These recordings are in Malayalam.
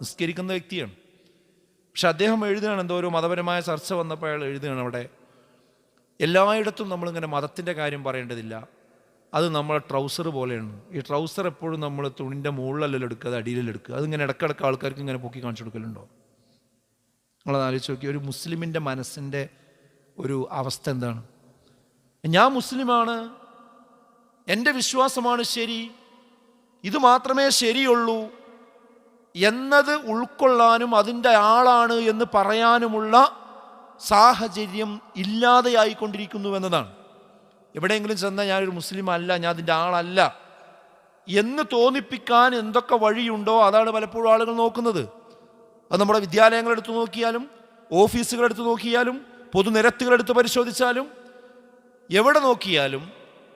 നിസ്കരിക്കുന്ന വ്യക്തിയാണ്. പക്ഷെ അദ്ദേഹം എഴുതുകയാണ്, എന്തോ ഒരു മതപരമായ ചർച്ച വന്നപ്പോൾ അയാൾ എഴുതുകയാണ്, അവിടെ എല്ലായിടത്തും നമ്മളിങ്ങനെ മതത്തിൻ്റെ കാര്യം പറയേണ്ടതില്ല, അത് നമ്മളെ ട്രൗസർ പോലെയാണ്. ഈ ട്രൗസർ എപ്പോഴും നമ്മൾ തുണിൻ്റെ മുകളിലല്ലല്ലോ എടുക്കുക, അത് അടിയിലല്ലോ എടുക്കുക. അതിങ്ങനെ ഇടക്കിടക്ക് ആൾക്കാർക്ക് ഇങ്ങനെ പൊക്കി കാണിച്ചു കൊടുക്കലുണ്ടോ? നിങ്ങളത് ആലോചിച്ച് നോക്കി. ഒരു മുസ്ലിമിൻ്റെ മനസ്സിൻ്റെ ഒരു അവസ്ഥ എന്താണ്? ഞാൻ മുസ്ലിമാണ്, എൻ്റെ വിശ്വാസമാണ് ശരി, ഇത് മാത്രമേ ശരിയുള്ളൂ എന്നത് ഉൾക്കൊള്ളാനും അതിൻ്റെ ആളാണ് എന്ന് പറയാനുമുള്ള സാഹചര്യം ഇല്ലാതെയായിക്കൊണ്ടിരിക്കുന്നു എന്നതാണ്. എവിടെയെങ്കിലും ചെന്നാൽ ഞാനൊരു മുസ്ലിം അല്ല, ഞാൻ അതിൻ്റെ ആളല്ല എന്ന് തോന്നിപ്പിക്കാൻ എന്തൊക്കെ വഴിയുണ്ടോ അതാണ് പലപ്പോഴും ആളുകൾ നോക്കുന്നത്. അത് നമ്മുടെ വിദ്യാലയങ്ങളെടുത്ത് നോക്കിയാലും, ഓഫീസുകളെടുത്ത് നോക്കിയാലും, പൊതുനിരത്തുകളെടുത്ത് പരിശോധിച്ചാലും, എവിടെ നോക്കിയാലും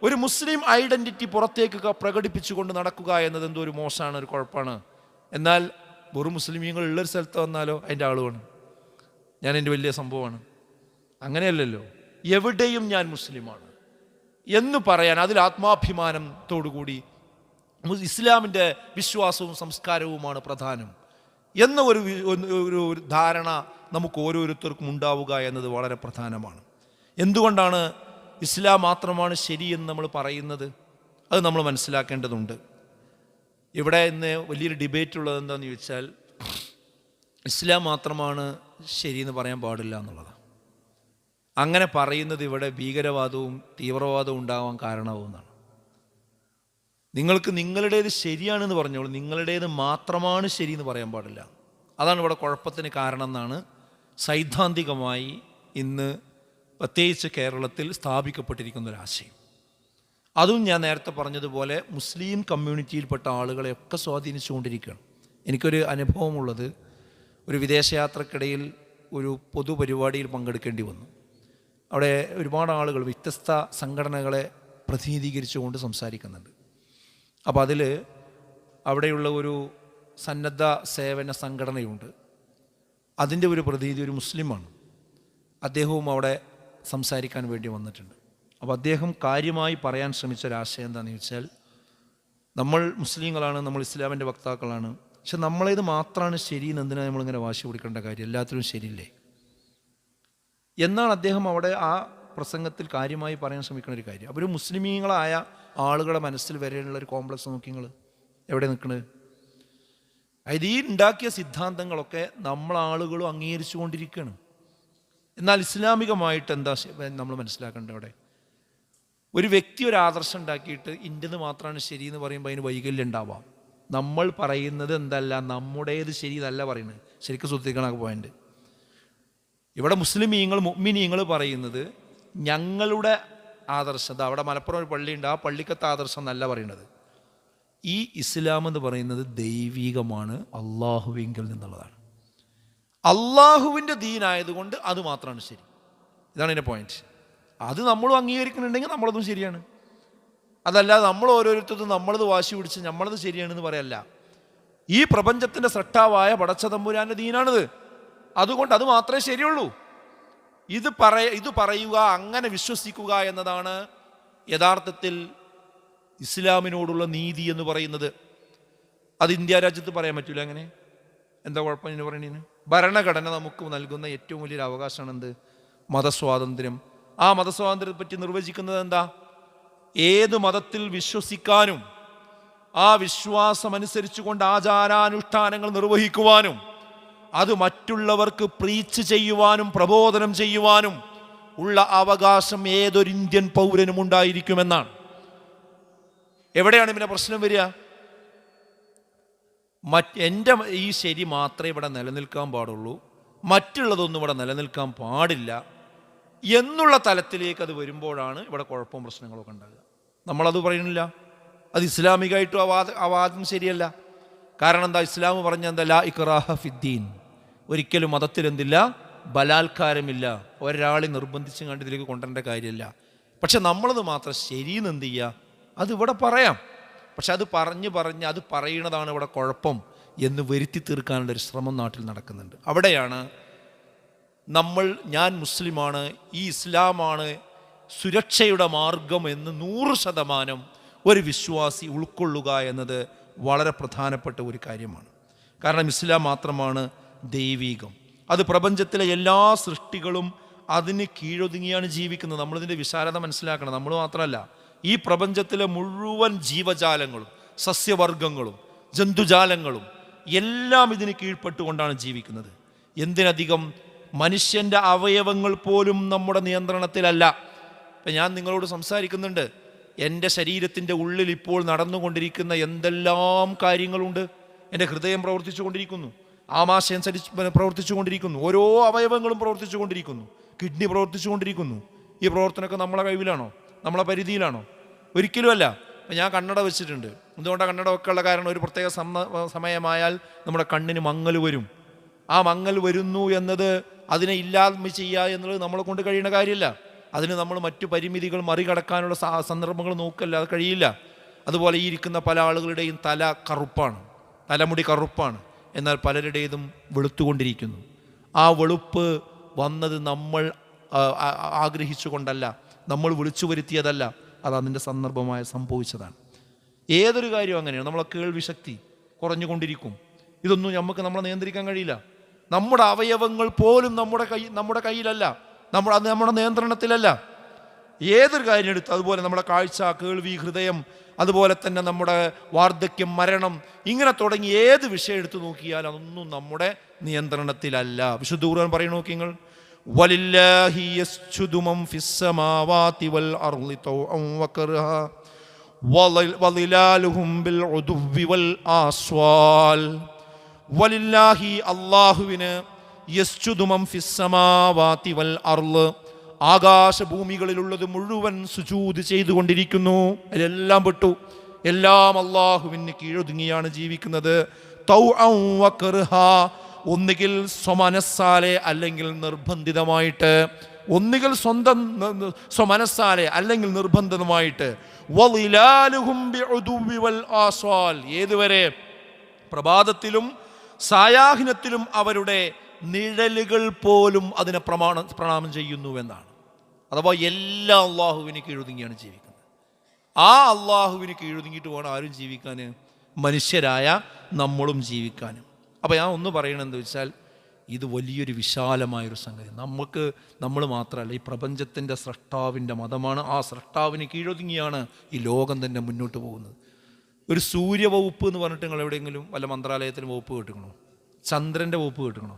ഒരു മുസ്ലിം ഐഡൻറ്റിറ്റി പുറത്തേക്ക് പ്രകടിപ്പിച്ചുകൊണ്ട് നടക്കുക എന്നത് എന്തോ ഒരു മോശമാണ്, ഒരു കുഴപ്പമാണ്. എന്നാൽ വെറും മുസ്ലിമീങ്ങൾ ഉള്ളൊരു സ്ഥലത്ത് വന്നാലോ അതിൻ്റെ ആളുമാണ്, ഞാൻ എൻ്റെ വലിയ സംഭവമാണ്. അങ്ങനെയല്ലല്ലോ. എവിടെയും ഞാൻ മുസ്ലിമാണ് എന്ന് പറയാൻ, അതിൽ ആത്മാഭിമാനത്തോടുകൂടി ഇസ്ലാമിൻ്റെ വിശ്വാസവും സംസ്കാരവുമാണ് പ്രധാനം എന്ന ഒരു ധാരണ നമുക്ക് ഓരോരുത്തർക്കും ഉണ്ടാവുക എന്നത് വളരെ പ്രധാനമാണ്. എന്തുകൊണ്ടാണ് ഇസ്ലാം മാത്രമാണ് ശരിയെന്ന് നമ്മൾ പറയുന്നത്? അത് നമ്മൾ മനസ്സിലാക്കേണ്ടതുണ്ട്. ഇവിടെ ഇന്ന് വലിയൊരു ഡിബേറ്റ് ഉള്ളത് എന്താണെന്ന് ചോദിച്ചാൽ, ഇസ്ലാം മാത്രമാണ് ശരിയെന്ന് പറയാൻ പാടില്ല എന്നുള്ളതാണ്. അങ്ങനെ പറയുന്നത് ഇവിടെ ഭീകരവാദവും തീവ്രവാദവും ഉണ്ടാവാൻ കാരണമാവുന്നതാണ്. നിങ്ങൾക്ക് നിങ്ങളുടേത് ശരിയാണെന്ന് പറഞ്ഞോളൂ, നിങ്ങളുടേത് മാത്രമാണ് ശരിയെന്ന് പറയാൻ പാടില്ല. അതാണ് ഇവിടെ കുഴപ്പത്തിന് കാരണം എന്നാണ് സൈദ്ധാന്തികമായി ഇന്ന് പ്രത്യേകിച്ച് കേരളത്തിൽ സ്ഥാപിക്കപ്പെട്ടിരിക്കുന്ന ഒരാശയം. അതും ഞാൻ നേരത്തെ പറഞ്ഞതുപോലെ മുസ്ലിം കമ്മ്യൂണിറ്റിയിൽപ്പെട്ട ആളുകളെയൊക്കെ സ്വാധീനിച്ചുകൊണ്ടിരിക്കുകയാണ്. എനിക്കൊരു അനുഭവമുള്ളത്, ഒരു വിദേശയാത്രക്കിടയിൽ ഒരു പൊതുപരിപാടിയിൽ പങ്കെടുക്കേണ്ടി വന്നു. അവിടെ ഒരുപാട് ആളുകൾ വ്യത്യസ്ത സംഘടനകളെ പ്രതിനിധീകരിച്ചുകൊണ്ട് സംസാരിക്കുന്നുണ്ട്. അപ്പോൾ അതിൽ അവിടെയുള്ള ഒരു സന്നദ്ധ സേവന സംഘടനയുണ്ട്. അതിൻ്റെ ഒരു പ്രതിനിധി ഒരു മുസ്ലിമാണ്. അദ്ദേഹവും അവിടെ സംസാരിക്കാൻ വേണ്ടി വന്നിട്ടുണ്ട്. അപ്പോൾ അദ്ദേഹം കാര്യമായി പറയാൻ ശ്രമിച്ച ഒരാശയം എന്താണെന്ന് ചോദിച്ചാൽ, നമ്മൾ മുസ്ലിങ്ങളാണ്, നമ്മൾ ഇസ്ലാമിൻ്റെ വക്താക്കളാണ്, പക്ഷെ നമ്മളേത് മാത്രമാണ് ശരിയെന്ന് എന്തിനാണ് നമ്മളിങ്ങനെ വാശി പിടിക്കേണ്ട കാര്യം? എല്ലാത്തിലും ശരിയില്ലേ എന്നാണ് അദ്ദേഹം അവിടെ ആ പ്രസംഗത്തിൽ കാര്യമായി പറയാൻ ശ്രമിക്കുന്ന ഒരു കാര്യം. അപ്പോൾ ഒരു മുസ്ലിമീങ്ങളായ ആളുകളുടെ മനസ്സിൽ വരെയുള്ള ഒരു കോംപ്ലക്സ് നോക്കി നിങ്ങൾ എവിടെ നിൽക്കുന്നത്? അതായത് ഈ ഉണ്ടാക്കിയ സിദ്ധാന്തങ്ങളൊക്കെ നമ്മളാളുകളും അംഗീകരിച്ചു കൊണ്ടിരിക്കുകയാണ്. എന്നാൽ ഇസ്ലാമികമായിട്ട് എന്താ നമ്മൾ മനസ്സിലാക്കേണ്ടത്? അവിടെ ഒരു വ്യക്തി ഒരു ആദർശം ഉണ്ടാക്കിയിട്ട് ഇൻ്റെത് മാത്രമാണ് ശരിയെന്ന് പറയുമ്പോൾ അതിന് വൈകല്യം ഉണ്ടാവാം. നമ്മൾ പറയുന്നത് എന്തല്ല, നമ്മുടേത് ശരി എന്നല്ല പറയുന്നത്. ശരിക്കും ശ്രദ്ധിക്കണം പോയിന്റ്. ഇവിടെ മുസ്ലിമീങ്ങൾ മുഅ്മിനീങ്ങൾ പറയുന്നത് ഞങ്ങളുടെ ആദർശം, അവിടെ മലപ്പുറം ഒരു പള്ളിയുണ്ട്, ആ പള്ളിക്കത്തെ ആദർശം എന്നല്ല പറയുന്നത്. ഈ ഇസ്ലാം എന്ന് പറയുന്നത് ദൈവികമാണ്, അള്ളാഹുവിങ്കിൽ നിന്നുള്ളതാണ്. അള്ളാഹുവിൻ്റെ ദീനായതുകൊണ്ട് അത് മാത്രമാണ് ശരി. ഇതാണ് എൻ്റെ പോയിന്റ്. അത് നമ്മളും അംഗീകരിക്കുന്നുണ്ടെങ്കിൽ നമ്മളതും ശരിയാണ്. അതല്ലാതെ നമ്മൾ ഓരോരുത്തരും നമ്മളത് വാശി പിടിച്ച് നമ്മളത് ശരിയാണെന്ന് പറയല്ല. ഈ പ്രപഞ്ചത്തിൻ്റെ സൃഷ്ടാവായ പടച്ച തമ്പുരാൻ്റെ ദീനാണിത്, അതുകൊണ്ട് അത് മാത്രമേ ശരിയുള്ളൂ. ഇത് പറയുക, അങ്ങനെ വിശ്വസിക്കുക എന്നതാണ് യഥാർത്ഥത്തിൽ ഇസ്ലാമിനോടുള്ള നീതി എന്ന് പറയുന്നത്. അത് ഇന്ത്യ രാജ്യത്ത് പറയാൻ പറ്റില്ല. അങ്ങനെ എന്താ കുഴപ്പം എന്ന് പറയുന്നതിന്? ഭരണഘടന നമുക്ക് നൽകുന്ന ഏറ്റവും വലിയൊരു അവകാശമാണ് എന്ത്? മതസ്വാതന്ത്ര്യം. ആ മതസ്വാതന്ത്ര്യത്തെ പറ്റി നിർവചിക്കുന്നത് എന്താ? ഏത് മതത്തിൽ വിശ്വസിക്കാനും ആ വിശ്വാസമനുസരിച്ചുകൊണ്ട് ആചാരാനുഷ്ഠാനങ്ങൾ നിർവഹിക്കുവാനും അത് മറ്റുള്ളവർക്ക് പ്രീച്ച് ചെയ്യുവാനും പ്രബോധനം ചെയ്യുവാനും ഉള്ള അവകാശം ഏതൊരു ഇന്ത്യൻ പൗരനും ഉണ്ടായിരിക്കുമെന്നാണ്. എവിടെയാണ് പിന്നെ പ്രശ്നം വരിക? എൻ്റെ ഈ ശരി മാത്രമേ ഇവിടെ നിലനിൽക്കാൻ പാടുള്ളൂ, മറ്റുള്ളതൊന്നും ഇവിടെ നിലനിൽക്കാൻ പാടില്ല എന്നുള്ള തലത്തിലേക്ക് അത് വരുമ്പോഴാണ് ഇവിടെ കുഴപ്പവും പ്രശ്നങ്ങളൊക്കെ ഉണ്ടാകുക. നമ്മളത് പറയുന്നില്ല. അത് ഇസ്ലാമികമായിട്ടും ആ വാദം ശരിയല്ല. കാരണം എന്താ? ഇസ്ലാം പറഞ്ഞ എന്താ? ലാ ഇക്റാഹ ഫിദ്ദീൻ. ഒരിക്കലും മതത്തിൽ എന്തില്ല? ബലാത്കാരമില്ല. ഒരാളെ നിർബന്ധിച്ചും കണ്ട് ഇതിലേക്ക് കൊണ്ടുവരേണ്ട കാര്യമില്ല. പക്ഷെ നമ്മളത് മാത്രം ശരിയെന്ന് എന്ത് ചെയ്യുക? അത് ഇവിടെ പറയാം. പക്ഷെ അത് പറഞ്ഞ് അത് പറയുന്നതാണ് ഇവിടെ കുഴപ്പം എന്ന് വരുത്തി തീർക്കാനുള്ളൊരു ശ്രമം നാട്ടിൽ നടക്കുന്നുണ്ട്. അവിടെയാണ് ഞാൻ മുസ്ലിമാണ്, ഈ ഇസ്ലാമാണ് സുരക്ഷയുടെ മാർഗം എന്ന് 100% ഒരു വിശ്വാസി ഉൾക്കൊള്ളുക എന്നത് വളരെ പ്രധാനപ്പെട്ട ഒരു കാര്യമാണ്. കാരണം ഇസ്ലാം മാത്രമാണ് ദൈവീകം. അത് പ്രപഞ്ചത്തിലെ എല്ലാ സൃഷ്ടികളും അതിന് കീഴൊതുങ്ങിയാണ് ജീവിക്കുന്നത്. നമ്മളിതിൻ്റെ വിശാലത മനസ്സിലാക്കണം. നമ്മൾ മാത്രമല്ല, ഈ പ്രപഞ്ചത്തിലെ മുഴുവൻ ജീവജാലങ്ങളും സസ്യവർഗങ്ങളും ജന്തുജാലങ്ങളും എല്ലാം ഇതിന് കീഴ്പ്പെട്ടുകൊണ്ടാണ് ജീവിക്കുന്നത്. എന്തിനധികം മനുഷ്യൻ്റെ അവയവങ്ങൾ പോലും നമ്മുടെ നിയന്ത്രണത്തിലല്ല. ഇപ്പം ഞാൻ നിങ്ങളോട് സംസാരിക്കുന്നുണ്ട്, എൻ്റെ ശരീരത്തിൻ്റെ ഉള്ളിൽ ഇപ്പോൾ നടന്നുകൊണ്ടിരിക്കുന്ന എന്തെല്ലാം കാര്യങ്ങളുണ്ട്. എൻ്റെ ഹൃദയം പ്രവർത്തിച്ചു കൊണ്ടിരിക്കുന്നു, ആമാശയം പ്രവർത്തിച്ചു കൊണ്ടിരിക്കുന്നു, ഓരോ അവയവങ്ങളും പ്രവർത്തിച്ചു കൊണ്ടിരിക്കുന്നു, കിഡ്നി പ്രവർത്തിച്ചു കൊണ്ടിരിക്കുന്നു. ഈ പ്രവർത്തനമൊക്കെ നമ്മളെ കഴിവിലാണോ, നമ്മളെ പരിധിയിലാണോ? ഒരിക്കലുമല്ല. ഞാൻ കണ്ണട വെച്ചിട്ടുണ്ട്. എന്തുകൊണ്ടാണ് കണ്ണട വെക്കാനുള്ള കാരണം? ഒരു പ്രത്യേക സമയമായാൽ നമ്മുടെ കണ്ണിന് മങ്ങൽ വരും. ആ മങ്ങൽ വരുന്നു എന്നത് അതിനെ ഇല്ലായ്മ ചെയ്യുക എന്നുള്ളത് നമ്മളെ കൊണ്ട് കഴിയുന്ന കാര്യമില്ല. അതിന് നമ്മൾ മറ്റു പരിമിതികൾ മറികടക്കാനുള്ള സന്ദർഭങ്ങൾ നോക്കല്ല, അത് കഴിയില്ല. അതുപോലെ ഈ ഇരിക്കുന്ന പല ആളുകളുടെയും തല കറുപ്പാണ്, തലമുടി കറുപ്പാണ്, എന്നാൽ പലരുടേതും വെളുത്തുകൊണ്ടിരിക്കുന്നു. ആ വെളുപ്പ് വന്നത് നമ്മൾ ആഗ്രഹിച്ചുകൊണ്ടല്ല, നമ്മൾ വിളിച്ചു വരുത്തിയതല്ല, അത് അതിൻ്റെ സന്ദർഭമായി സംഭവിച്ചതാണ്. ഏതൊരു കാര്യവും അങ്ങനെയാണ്. നമ്മളെ കേൾവി ശക്തി കുറഞ്ഞുകൊണ്ടിരിക്കും. ഇതൊന്നും നമ്മളെ നിയന്ത്രിക്കാൻ കഴിയില്ല. നമ്മുടെ അവയവങ്ങൾ പോലും നമ്മുടെ കയ്യിലല്ല, നമ്മുടെ നിയന്ത്രണത്തിലല്ല. ഏതൊരു കാര്യം എടുത്ത്, അതുപോലെ നമ്മുടെ കാഴ്ച, കേൾവി, ഹൃദയം, അതുപോലെ തന്നെ നമ്മുടെ വാർദ്ധക്യം, മരണം, ഇങ്ങനെ തുടങ്ങി ഏത് വിഷയം എടുത്തു നോക്കിയാൽ അതൊന്നും നമ്മുടെ നിയന്ത്രണത്തിലല്ല. വിശുദ്ധ ഖുർആൻ പറയണു നോക്കി നിങ്ങൾ, വലില്ലാഹി യസ്ജുദു മൻ ഫിസ് സമാവാതി വൽ അർളി തൗഅൻ വകർഹ വളിലാലുഹും ബിൽ ഉദുവ്വി വൽ ആസ്വാൽ. വലില്ലാഹി അല്ലാഹുവിന്, യസ്ജുദു മൻ ഫിസ് സമാവാതി വൽ അർള്, ആകാശഭൂമികളിലുള്ളത് മുഴുവൻ സുജൂദ് ചെയ്തുകൊണ്ടിരിക്കുന്നു. അതിലെല്ലാം പെട്ടു, എല്ലാം അല്ലാഹുവിന് കീഴൊതുങ്ങിയാണ് ജീവിക്കുന്നത്. തൗഅൻ വകർഹ, ഒന്നുകിൽ സ്വമനസ്സാലെ അല്ലെങ്കിൽ നിർബന്ധിതമായിട്ട്, ഒന്നുകിൽ സ്വമനസ്സാലെ അല്ലെങ്കിൽ നിർബന്ധിതമായിട്ട്. വളിലാലുഹും ബിഉദുവ്വി വൽ ആസ്വാൽ, ഏതുവരെ? പ്രഭാതത്തിലും സായാഹ്നത്തിലും അവരുടെ നിഴലുകൾ പോലും അതിനെ പ്രണാമം ചെയ്യുന്നുവെന്നാണ്. അഥവാ എല്ലാം അള്ളാഹുവിന് കീഴൊതുങ്ങിയാണ് ജീവിക്കുന്നത്. ആ അള്ളാഹുവിന് കീഴൊതുങ്ങിയിട്ട് വേണം ആരും ജീവിക്കാൻ, മനുഷ്യരായ നമ്മളും ജീവിക്കാനും. അപ്പോൾ ഞാൻ ഒന്ന് പറയണമെന്ന് വെച്ചാൽ, ഇത് വലിയൊരു വിശാലമായൊരു സംഗതി. നമ്മൾ മാത്രമല്ല, ഈ പ്രപഞ്ചത്തിൻ്റെ സ്രഷ്ടാവിൻ്റെ മതമാണ്. ആ സ്രഷ്ടാവിന് കീഴൊതുങ്ങിയാണ് ഈ ലോകം തന്നെ മുന്നോട്ട് പോകുന്നത്. ഒരു സൂര്യവകുപ്പ് എന്ന് പറഞ്ഞിട്ട് നിങ്ങൾ എവിടെയെങ്കിലും വല്ല മന്ത്രാലയത്തിലും വകുപ്പ് കേട്ടിക്കണോ? ചന്ദ്രൻ്റെ വകുപ്പ് കേട്ടിക്കണോ?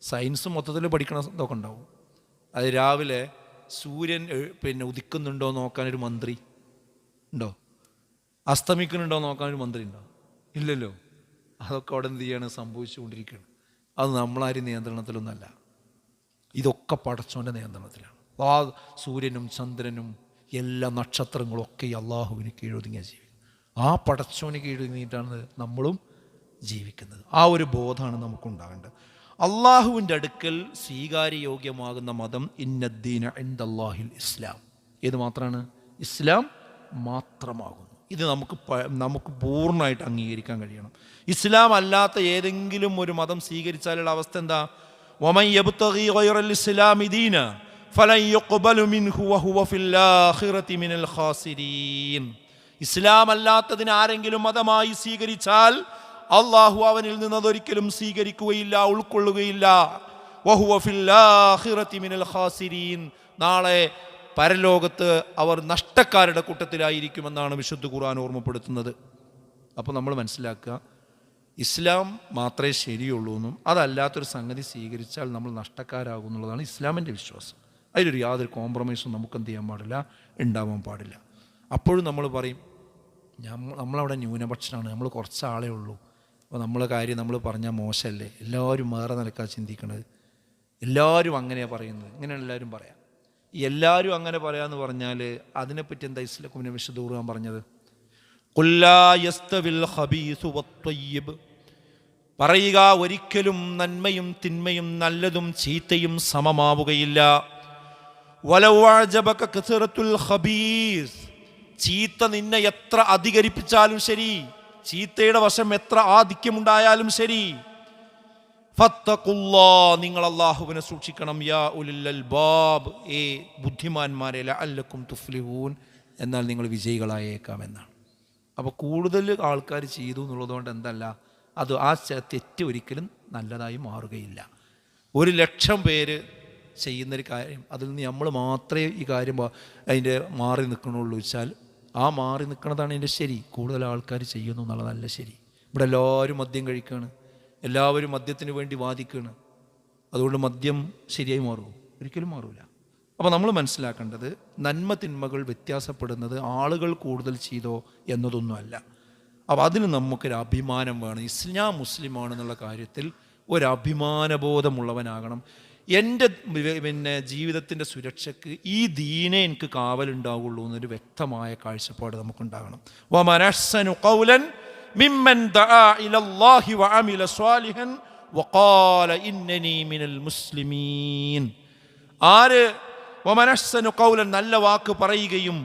സയൻസ് മൊത്തത്തിൽ പഠിക്കണ ഇതൊക്കെ ഉണ്ടാവും. അത് രാവിലെ സൂര്യൻ ഉദിക്കുന്നുണ്ടോ നോക്കാനൊരു മന്ത്രി ഉണ്ടോ? അസ്തമിക്കുന്നുണ്ടോ നോക്കാനൊരു മന്ത്രി ഉണ്ടോ? ഇല്ലല്ലോ. അതൊക്കെ അവിടെ എന്ത് ചെയ്യാണ്? സംഭവിച്ചുകൊണ്ടിരിക്കുകയാണ്. അത് നമ്മളാരും നിയന്ത്രണത്തിലൊന്നല്ല, ഇതൊക്കെ പടച്ചോൻ്റെ നിയന്ത്രണത്തിലാണ്. ആ സൂര്യനും ചന്ദ്രനും എല്ലാ നക്ഷത്രങ്ങളും ഒക്കെ അള്ളാഹുവിന് കീഴൊതുങ്ങിയ ജീവിക്കും. ആ പടച്ചോന് കീഴൊതുങ്ങിയിട്ടാണ് നമ്മളും ജീവിക്കുന്നത്. ആ ഒരു ബോധമാണ് നമുക്കുണ്ടാകേണ്ടത്. അള്ളാഹുവിൻ്റെ അടുക്കൽ സ്വീകാര്യയോഗ്യമാകുന്ന മതം ഇന്നദ്ദീന ഇൻദല്ലാഹിൽ ഇസ്ലാം. ഏത് മാത്രമാണ്? ഇസ്ലാം മാത്രമാകുന്നു. ഇത് നമുക്ക് പൂർണ്ണമായിട്ട് അംഗീകരിക്കാൻ കഴിയണം. ഇസ്ലാം അല്ലാത്ത ഏതെങ്കിലും ഒരു മതം സ്വീകരിച്ചാലുള്ള അവസ്ഥ എന്താ? വമൻ യബ്തഗി ഗൈറൽ ഇസ്ലാമി ദീന ഫലൻ യുഖ്ബലു മിൻഹു വഹുവ ഫിൽ ആഖിറതി മിനൽ ഖാസിരീൻ. ഇസ്ലാം അല്ലാത്തതിന് ആരെങ്കിലും മതമായി സ്വീകരിച്ചാൽ അള്ളാഹു അവനിൽ നിന്ന് അതൊരിക്കലും സ്വീകരിക്കുകയില്ല, ഉൾക്കൊള്ളുകയില്ല. വഹുവ ഫിൽ ആഖിറതി മിനൽ ഖാസിരീൻ, നാളെ പരലോകത്ത് അവർ നഷ്ടക്കാരുടെ കൂട്ടത്തിലായിരിക്കുമെന്നാണ് വിശുദ്ധ ഖുർആൻ ഓർമ്മപ്പെടുത്തുന്നത്. അപ്പോൾ നമ്മൾ മനസ്സിലാക്കുക, ഇസ്ലാം മാത്രമേ ശരിയുള്ളൂ എന്നും അതല്ലാത്തൊരു സംഗതി സ്വീകരിച്ചാൽ നമ്മൾ നഷ്ടക്കാരാകും എന്നുള്ളതാണ് ഇസ്ലാമിൻ്റെ വിശ്വാസം. അതിലൊരു യാതൊരു കോംപ്രമൈസും നമുക്ക് എന്ത് ചെയ്യാൻ പാടില്ല, ഉണ്ടാവാൻ പാടില്ല. അപ്പോഴും നമ്മൾ പറയും, നമ്മളവിടെ ന്യൂനപക്ഷമാണ്, നമ്മൾ കുറച്ച് ആളേ ഉള്ളൂ, അപ്പോൾ നമ്മളെ കാര്യം നമ്മൾ പറഞ്ഞാൽ മോശമല്ലേ, എല്ലാവരും വേറെ നിലക്കാ ചിന്തിക്കണത്, എല്ലാവരും അങ്ങനെയാണ് പറയുന്നത്, ഇങ്ങനെയാണ് എല്ലാവരും പറയാം. ഈ എല്ലാവരും അങ്ങനെ പറയാമെന്ന് പറഞ്ഞാൽ അതിനെപ്പറ്റി എന്താ ഇസ്ലാമിനെ വിശുദ്ധ ഖുർആൻ പറഞ്ഞത്? ഖുല്ലാ യസ്തവിൽ ഖബീസു വത്വയ്യിബ്, പറയുക ഒരിക്കലും നന്മയും തിന്മയും നല്ലതും ചീത്തയും സമമാവുകയില്ല. വലൗ അഅജബക കസറത്തുൽ ഖബീസ്, ചീത്ത നിന്നെ എത്ര അധികരിപ്പിച്ചാലും ശരി, ചീത്തയുടെ വശം എത്ര ആധിക്യമുണ്ടായാലും ശരി, ഫത്തഖുല്ലാഹ്, നിങ്ങൾ അല്ലാഹുവിനെ സൂക്ഷിക്കണം. യാ ഉലുൽ അൽബാബ്, ബുദ്ധിമാന്മാരെ, ലഅല്ലക്കും തുഫ്ലിഹൂൻ, എന്നാൽ നിങ്ങൾ വിജയികളായേക്കാം എന്നാണ്. അപ്പോൾ കൂടുതൽ ആൾക്കാർ ചെയ്തു എന്നുള്ളതുകൊണ്ട് എന്തല്ല, അത് ആ തെറ്റ് ഒരിക്കലും നല്ലതായി മാറുകയില്ല. 1,00,000 പേര് ചെയ്യുന്നൊരു കാര്യം, അതിൽ നിന്ന് നമ്മൾ മാത്രമേ ഈ കാര്യം അതിൻ്റെ മാറി നിൽക്കണുള്ളൂ വെച്ചാൽ ആ മാറി നിൽക്കുന്നതാണ് അതിൻ്റെ ശരി. കൂടുതൽ ആൾക്കാർ ചെയ്യുന്നു എന്നുള്ളതല്ല ശരി. ഇവിടെ എല്ലാവരും മദ്യം കഴിക്കുകയാണ്, എല്ലാവരും മദ്യത്തിന് വേണ്ടി വാദിക്കുകയാണ്. അതുകൊണ്ട് മദ്യം ശരിയായി മാറുമോ? ഒരിക്കലും മാറില്ല. അപ്പോൾ നമ്മൾ മനസ്സിലാക്കേണ്ടത് നന്മ തിന്മകൾ വ്യത്യാസപ്പെടുന്നത് ആളുകൾ കൂടുതൽ ചെയ്തോ എന്നതൊന്നുമല്ല. അപ്പോൾ അതിന് നമുക്കൊരു അഭിമാനം വേണം. ഇസ്ലാം മുസ്ലിമാണെന്നുള്ള കാര്യത്തിൽ ഒരു അഭിമാനബോധമുള്ളവനാകണം. എൻ്റെ ജീവിതത്തിൻ്റെ സുരക്ഷയ്ക്ക് ഈ ദീനെ എനിക്ക് കാവലുണ്ടാവുള്ളൂ എന്നൊരു വ്യക്തമായ കാഴ്ചപ്പാട് നമുക്കുണ്ടാകണം. വമൻ അഹ്സനു ഖൗലൻ മിമ്മൻ ദഅ ഇലല്ലാഹി വഅമില സ്വാലിഹൻ വഖാല ഇന്നനി മിനൽ മുസ്ലിമീൻ. ആര് വമൻ അഹ്സനു ഖൗലൻ, നല്ല വാക്ക് പറയുകയും,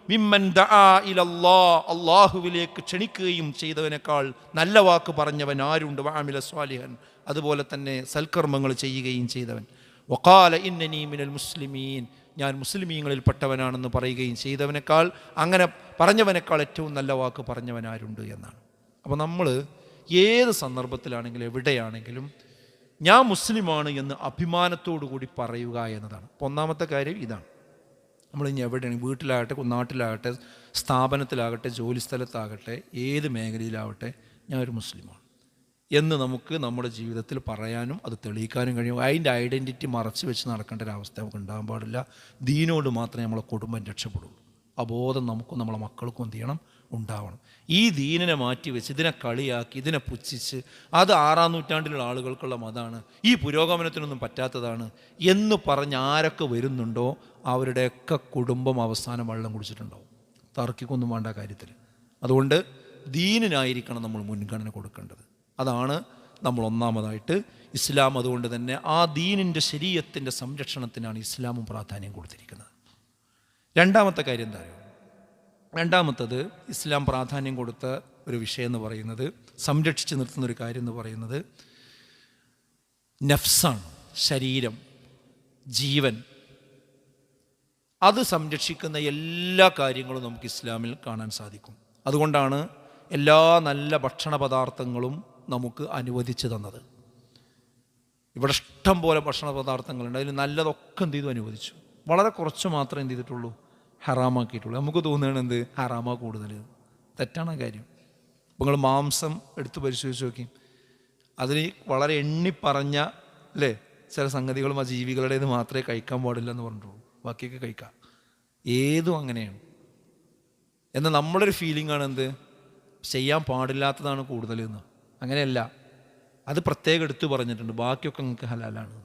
മിമ്മൻ ദഅ ഇലല്ലാഹ്, അല്ലാഹുവിലേക്ക് ക്ഷണിക്കുകയും ചെയ്തവനേക്കാൾ നല്ല വാക്ക് പറഞ്ഞവൻ ആരുണ്ട്? വഅമില സ്വാലിഹൻ, അതുപോലെ തന്നെ സൽക്കർമ്മങ്ങൾ ചെയ്യുകയും ചെയ്തവൻ. വഖാല ഇന്നനി മിനൽ മുസ്ലിമീൻ, ഞാൻ മുസ്ലിമീങ്ങളിൽപ്പെട്ടവനാണെന്ന് പറയുകയും ചെയ്തവനേക്കാൾ, അങ്ങനെ പറഞ്ഞവനേക്കാൾ ഏറ്റവും നല്ല വാക്ക് പറഞ്ഞവൻ ആരുണ്ട് എന്നാണ്. അപ്പോൾ നമ്മൾ ഏത് സന്ദർഭത്തിലാണെങ്കിലും എവിടെയാണെങ്കിലും ഞാൻ മുസ്ലിമാണ് എന്ന് അഭിമാനത്തോടു കൂടി പറയുക എന്നതാണ്. അപ്പോൾ ഒന്നാമത്തെ കാര്യം ഇതാണ്. നമ്മൾ ഇനി എവിടെയാണ്, വീട്ടിലാകട്ടെ, നാട്ടിലാകട്ടെ, സ്ഥാപനത്തിലാകട്ടെ, ജോലി സ്ഥലത്താകട്ടെ, ഏത് മേഖലയിലാവട്ടെ, ഞാൻ ഒരു മുസ്ലിമാണ് എന്ന് നമുക്ക് നമ്മുടെ ജീവിതത്തിൽ പറയാനും അത് തെളിയിക്കാനും കഴിയും. അതിൻ്റെ ഐഡൻറ്റിറ്റി മറച്ച് വെച്ച് നടക്കേണ്ട ഒരവസ്ഥ നമുക്ക് ഉണ്ടാകാൻ പാടില്ല. ദീനോട് മാത്രമേ നമ്മളെ കുടുംബം രക്ഷപ്പെടുള്ളൂ. ആ ബോധം നമുക്കും നമ്മളെ മക്കൾക്കും എന്ത് ചെയ്യണം? ഉണ്ടാവണം. ഈ ദീനിനെ മാറ്റി വെച്ച് ഇതിനെ കളിയാക്കി ഇതിനെ പുച്ഛിച്ച് അത് 6-ാം നൂറ്റാണ്ടിലുള്ള ആളുകൾക്കുള്ള മതമാണ്, ഈ പുരോഗമനത്തിനൊന്നും പറ്റാത്തതാണ് എന്ന് പറഞ്ഞ് ആരൊക്കെ വരുന്നുണ്ടോ അവരുടെയൊക്കെ കുടുംബം അവസാനം വെള്ളം കുടിച്ചിട്ടുണ്ടാവും. തർക്കിക്കൊന്നും വേണ്ട കാര്യത്തിൽ. അതുകൊണ്ട് ദീനിനായിരിക്കണം നമ്മൾ മുൻഗണന കൊടുക്കേണ്ടത്. അതാണ് നമ്മൾ ഒന്നാമതായിട്ട് ഇസ്ലാം. അതുകൊണ്ട് തന്നെ ആ ദീനിൻ്റെ ശരീഅത്തിൻ്റെ സംരക്ഷണത്തിനാണ് ഇസ്ലാമും പ്രാധാന്യം കൊടുത്തിരിക്കുന്നത്. രണ്ടാമത്തെ കാര്യം എന്താ പറയുക? രണ്ടാമത്തത് ഇസ്ലാം പ്രാധാന്യം കൊടുത്ത ഒരു വിഷയം എന്ന് പറയുന്നത്, സംരക്ഷിച്ച് നിർത്തുന്ന ഒരു കാര്യം എന്ന് പറയുന്നത് നഫ്സാണ്, ശരീരം, ജീവൻ. അത് സംരക്ഷിക്കുന്ന എല്ലാ കാര്യങ്ങളും നമുക്ക് ഇസ്ലാമിൽ കാണാൻ സാധിക്കും. അതുകൊണ്ടാണ് എല്ലാ നല്ല ഭക്ഷണ പദാർത്ഥങ്ങളും നമുക്ക് അനുവദിച്ചു തന്നത്. ഇവിടെ ഇഷ്ടം പോലെ ഭക്ഷണ പദാർത്ഥങ്ങളുണ്ട്, അതിൽ നല്ലതൊക്കെ എന്ത് ചെയ്തു? അനുവദിച്ചു. വളരെ കുറച്ച് മാത്രമേ എന്ത് ചെയ്തിട്ടുള്ളൂ? ഹറാമാക്കിയിട്ടുള്ളൂ. നമുക്ക് തോന്നുകയാണ് എന്ത്? ഹറാമാ കൂടുതൽ. തെറ്റാണ് കാര്യം. അപ്പോൾ നിങ്ങൾ മാംസം എടുത്ത് പരിശോധിച്ച് നോക്കി, അതിന് വളരെ എണ്ണിപ്പറഞ്ഞ അല്ലേ ചില സംഗതികളും ആ ജീവികളുടേത് മാത്രമേ കഴിക്കാൻ പാടില്ല എന്ന് പറഞ്ഞിട്ടുള്ളൂ, ബാക്കിയൊക്കെ കഴിക്കാം. ഏതും അങ്ങനെയാണ്. എന്നാൽ നമ്മളൊരു ഫീലിംഗ് ആണ് എന്ത്? ചെയ്യാൻ പാടില്ലാത്തതാണ് കൂടുതൽ എന്ന്. അങ്ങനെയല്ല, അത് പ്രത്യേകം എടുത്തു പറഞ്ഞിട്ടുണ്ട്, ബാക്കിയൊക്കെ നിങ്ങൾക്ക് ഹലാലാണ്.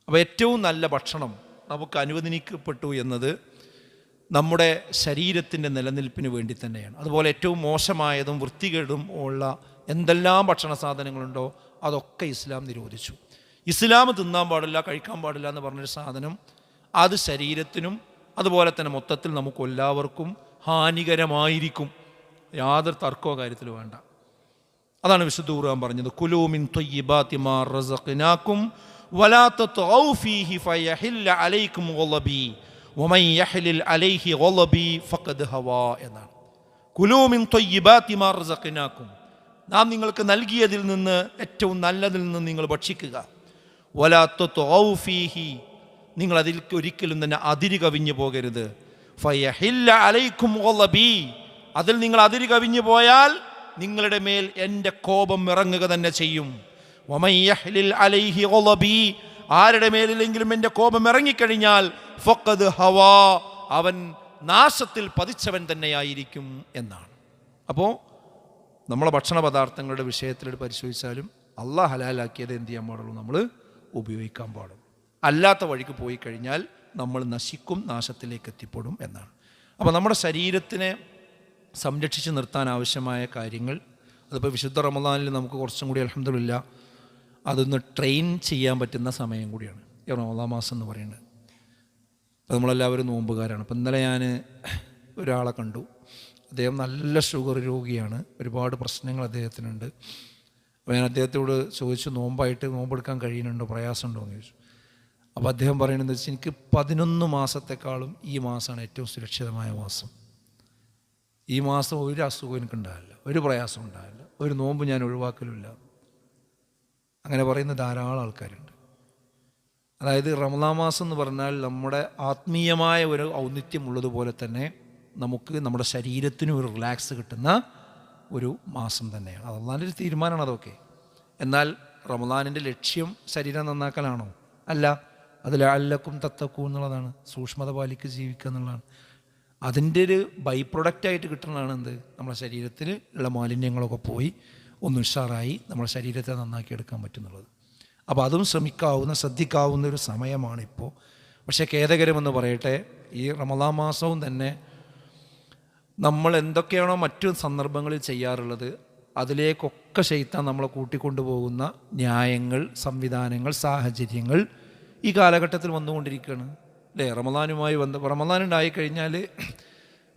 അപ്പോൾ ഏറ്റവും നല്ല ഭക്ഷണം നമുക്ക് അനുവദിക്കപ്പെട്ടു എന്നത് നമ്മുടെ ശരീരത്തിൻ്റെ നിലനിൽപ്പിന് വേണ്ടി തന്നെയാണ്. അതുപോലെ ഏറ്റവും മോശമായതും വൃത്തികേടും ഉള്ള എന്തെല്ലാം ഭക്ഷണ സാധനങ്ങളുണ്ടോ അതൊക്കെ ഇസ്ലാം നിരോധിച്ചു. ഇസ്ലാം തിന്നാൻ പാടില്ല, കഴിക്കാൻ പാടില്ല എന്ന് പറഞ്ഞൊരു സാധനം അത് ശരീരത്തിനും അതുപോലെ തന്നെ മൊത്തത്തിൽ നമുക്ക് എല്ലാവർക്കും ഹാനികരമായിരിക്കും. യാതൊരു തർക്കമോ കാര്യത്തിൽ വേണ്ട. അതാണ് വിശുദ്ധ ഖുർആൻ പറഞ്ഞത്, കുലൂ മിൻ ത്വയ്യിബാതി മാ റസഖ്നാകും വലാ തത്ഗൗ ഫീഹി ഫയഹില്ല അലൈക്കും ഗളബി വമൻ യഹ്ലിൽ അലൈഹി ഗളബി ഫഖദ് ഹവാ എന്നാണ്. കുലൂ മിൻ ത്വയ്യിബാതി മാ റസഖ്നാകും, നാം നിങ്ങൾക്ക് നൽകിയതിൽ നിന്ന് ഏറ്റവും നല്ലതിൽ നിന്ന് നിങ്ങൾ ഭക്ഷിക്കുക. വലാ തത്ഗൗ ഫീഹി, നിങ്ങൾ അതിൽ ഒരിക്കലും തന്നെ അതിര് കവിഞ്ഞു പോകരുത്. ഫയഹില്ല അലൈക്കും ഗളബി, അതിൽ നിങ്ങൾ അതിര് കവിഞ്ഞു പോയാൽ നിങ്ങളുടെ മേൽ എൻ്റെ കോപം ഇറങ്ങുക തന്നെ ചെയ്യും. വമൻ യഹ്ലിൽ അലൈഹി ഗളബി, ആരുടെ മേലിലെങ്കിലും എൻ്റെ കോപം ഇറങ്ങിക്കഴിഞ്ഞാൽ ഫഖദ് ഹവാ, അവൻ നാശത്തിൽ പതിച്ചവൻ തന്നെയായിരിക്കും എന്നാണ്. അപ്പോൾ നമ്മളെ ഭക്ഷണ പദാർത്ഥങ്ങളുടെ വിഷയത്തിൽ പരിശോധിച്ചാലും അള്ളാഹ് ഹലാലാക്കിയത് എന്ത് ചെയ്യാൻ പാടുള്ളൂ? നമ്മൾ ഉപയോഗിക്കാൻ പാടും. അല്ലാത്ത വഴിക്ക് പോയി കഴിഞ്ഞാൽ നമ്മൾ നശിക്കും, നാശത്തിലേക്ക് എത്തിപ്പെടും എന്നാണ്. അപ്പോൾ നമ്മുടെ ശരീരത്തിനെ സംരക്ഷിച്ച് നിർത്താൻ ആവശ്യമായ കാര്യങ്ങൾ, അതിപ്പോൾ വിശുദ്ധ റമദാനിൽ നമുക്ക് കുറച്ചും കൂടി അൽഹംദുലില്ലാ അതൊന്ന് ട്രെയിൻ ചെയ്യാൻ പറ്റുന്ന സമയം കൂടിയാണ് ഈ റമദാൻ മാസം എന്ന് പറയുന്നത്. അപ്പോൾ നമ്മളെല്ലാവരും നോമ്പുകാരാണ്. അപ്പോൾ ഇന്നലെ ഞാൻ ഒരാളെ കണ്ടു, അദ്ദേഹം നല്ല ഷുഗർ രോഗിയാണ്, ഒരുപാട് പ്രശ്നങ്ങൾ അദ്ദേഹത്തിനുണ്ട്. അപ്പോൾ ഞാൻ അദ്ദേഹത്തോട് ചോദിച്ചു, നോമ്പായിട്ട് നോമ്പെടുക്കാൻ കഴിയുന്നുണ്ടോ, പ്രയാസമുണ്ടോ എന്ന് ചോദിച്ചു. അപ്പോൾ അദ്ദേഹം പറയുന്നത് വെച്ചാൽ എനിക്ക് 11 മാസത്തെക്കാളും ഈ മാസമാണ് ഏറ്റവും സുരക്ഷിതമായ മാസം. ഈ മാസം ഒരു അസുഖം എനിക്കുണ്ടാവില്ല, ഒരു പ്രയാസം ഉണ്ടാവില്ല, ഒരു നോമ്പ് ഞാൻ ഒഴിവാക്കലുമില്ല. അങ്ങനെ പറയുന്ന ധാരാളം ആൾക്കാരുണ്ട്. അതായത് റമദാൻ മാസം എന്ന് പറഞ്ഞാൽ നമ്മുടെ ആത്മീയമായ ഒരു ഔന്നിത്യമുള്ളതുപോലെ തന്നെ നമുക്ക് നമ്മുടെ ശരീരത്തിനും ഒരു റിലാക്സ് കിട്ടുന്ന ഒരു മാസം തന്നെയാണ്. അത് നല്ലൊരു തീരുമാനമാണ് അതൊക്കെ. എന്നാൽ റമദാനിൻ്റെ ലക്ഷ്യം ശരീരം നന്നാക്കലാണോ? അല്ല. അത് ലഅല്ലക്കും തത്തക്കും എന്നുള്ളതാണ്, സൂക്ഷ്മത പാലിക്ക് ജീവിക്കുക എന്നുള്ളതാണ്. അതിൻ്റെ ഒരു ബൈ പ്രൊഡക്റ്റായിട്ട് കിട്ടുന്നതാണ് എന്ത്? നമ്മുടെ ശരീരത്തിൽ ഉള്ള മാലിന്യങ്ങളൊക്കെ പോയി ഒന്ന് ഉഷാറായി നമ്മുടെ ശരീരത്തെ നന്നാക്കിയെടുക്കാൻ പറ്റുന്നുള്ളത്. അപ്പോൾ അതും ശ്രദ്ധിക്കാവുന്ന ഒരു സമയമാണിപ്പോൾ. പക്ഷേ ഖേദകരമെന്ന് പറയട്ടെ, ഈ റമദാൻ മാസവും തന്നെ നമ്മൾ എന്തൊക്കെയാണോ മറ്റു സന്ദർഭങ്ങളിൽ ചെയ്യാറുള്ളത് അതിലേക്കൊക്കെ ശൈത്താൻ നമ്മളെ കൂട്ടിക്കൊണ്ടുപോകുന്ന ന്യായങ്ങൾ, സംവിധാനങ്ങൾ, സാഹചര്യങ്ങൾ ഈ കാലഘട്ടത്തിൽ വന്നുകൊണ്ടിരിക്കുകയാണ് അല്ലേ? റമദാനുമായി റമദാൻ ഉണ്ടായിക്കഴിഞ്ഞാൽ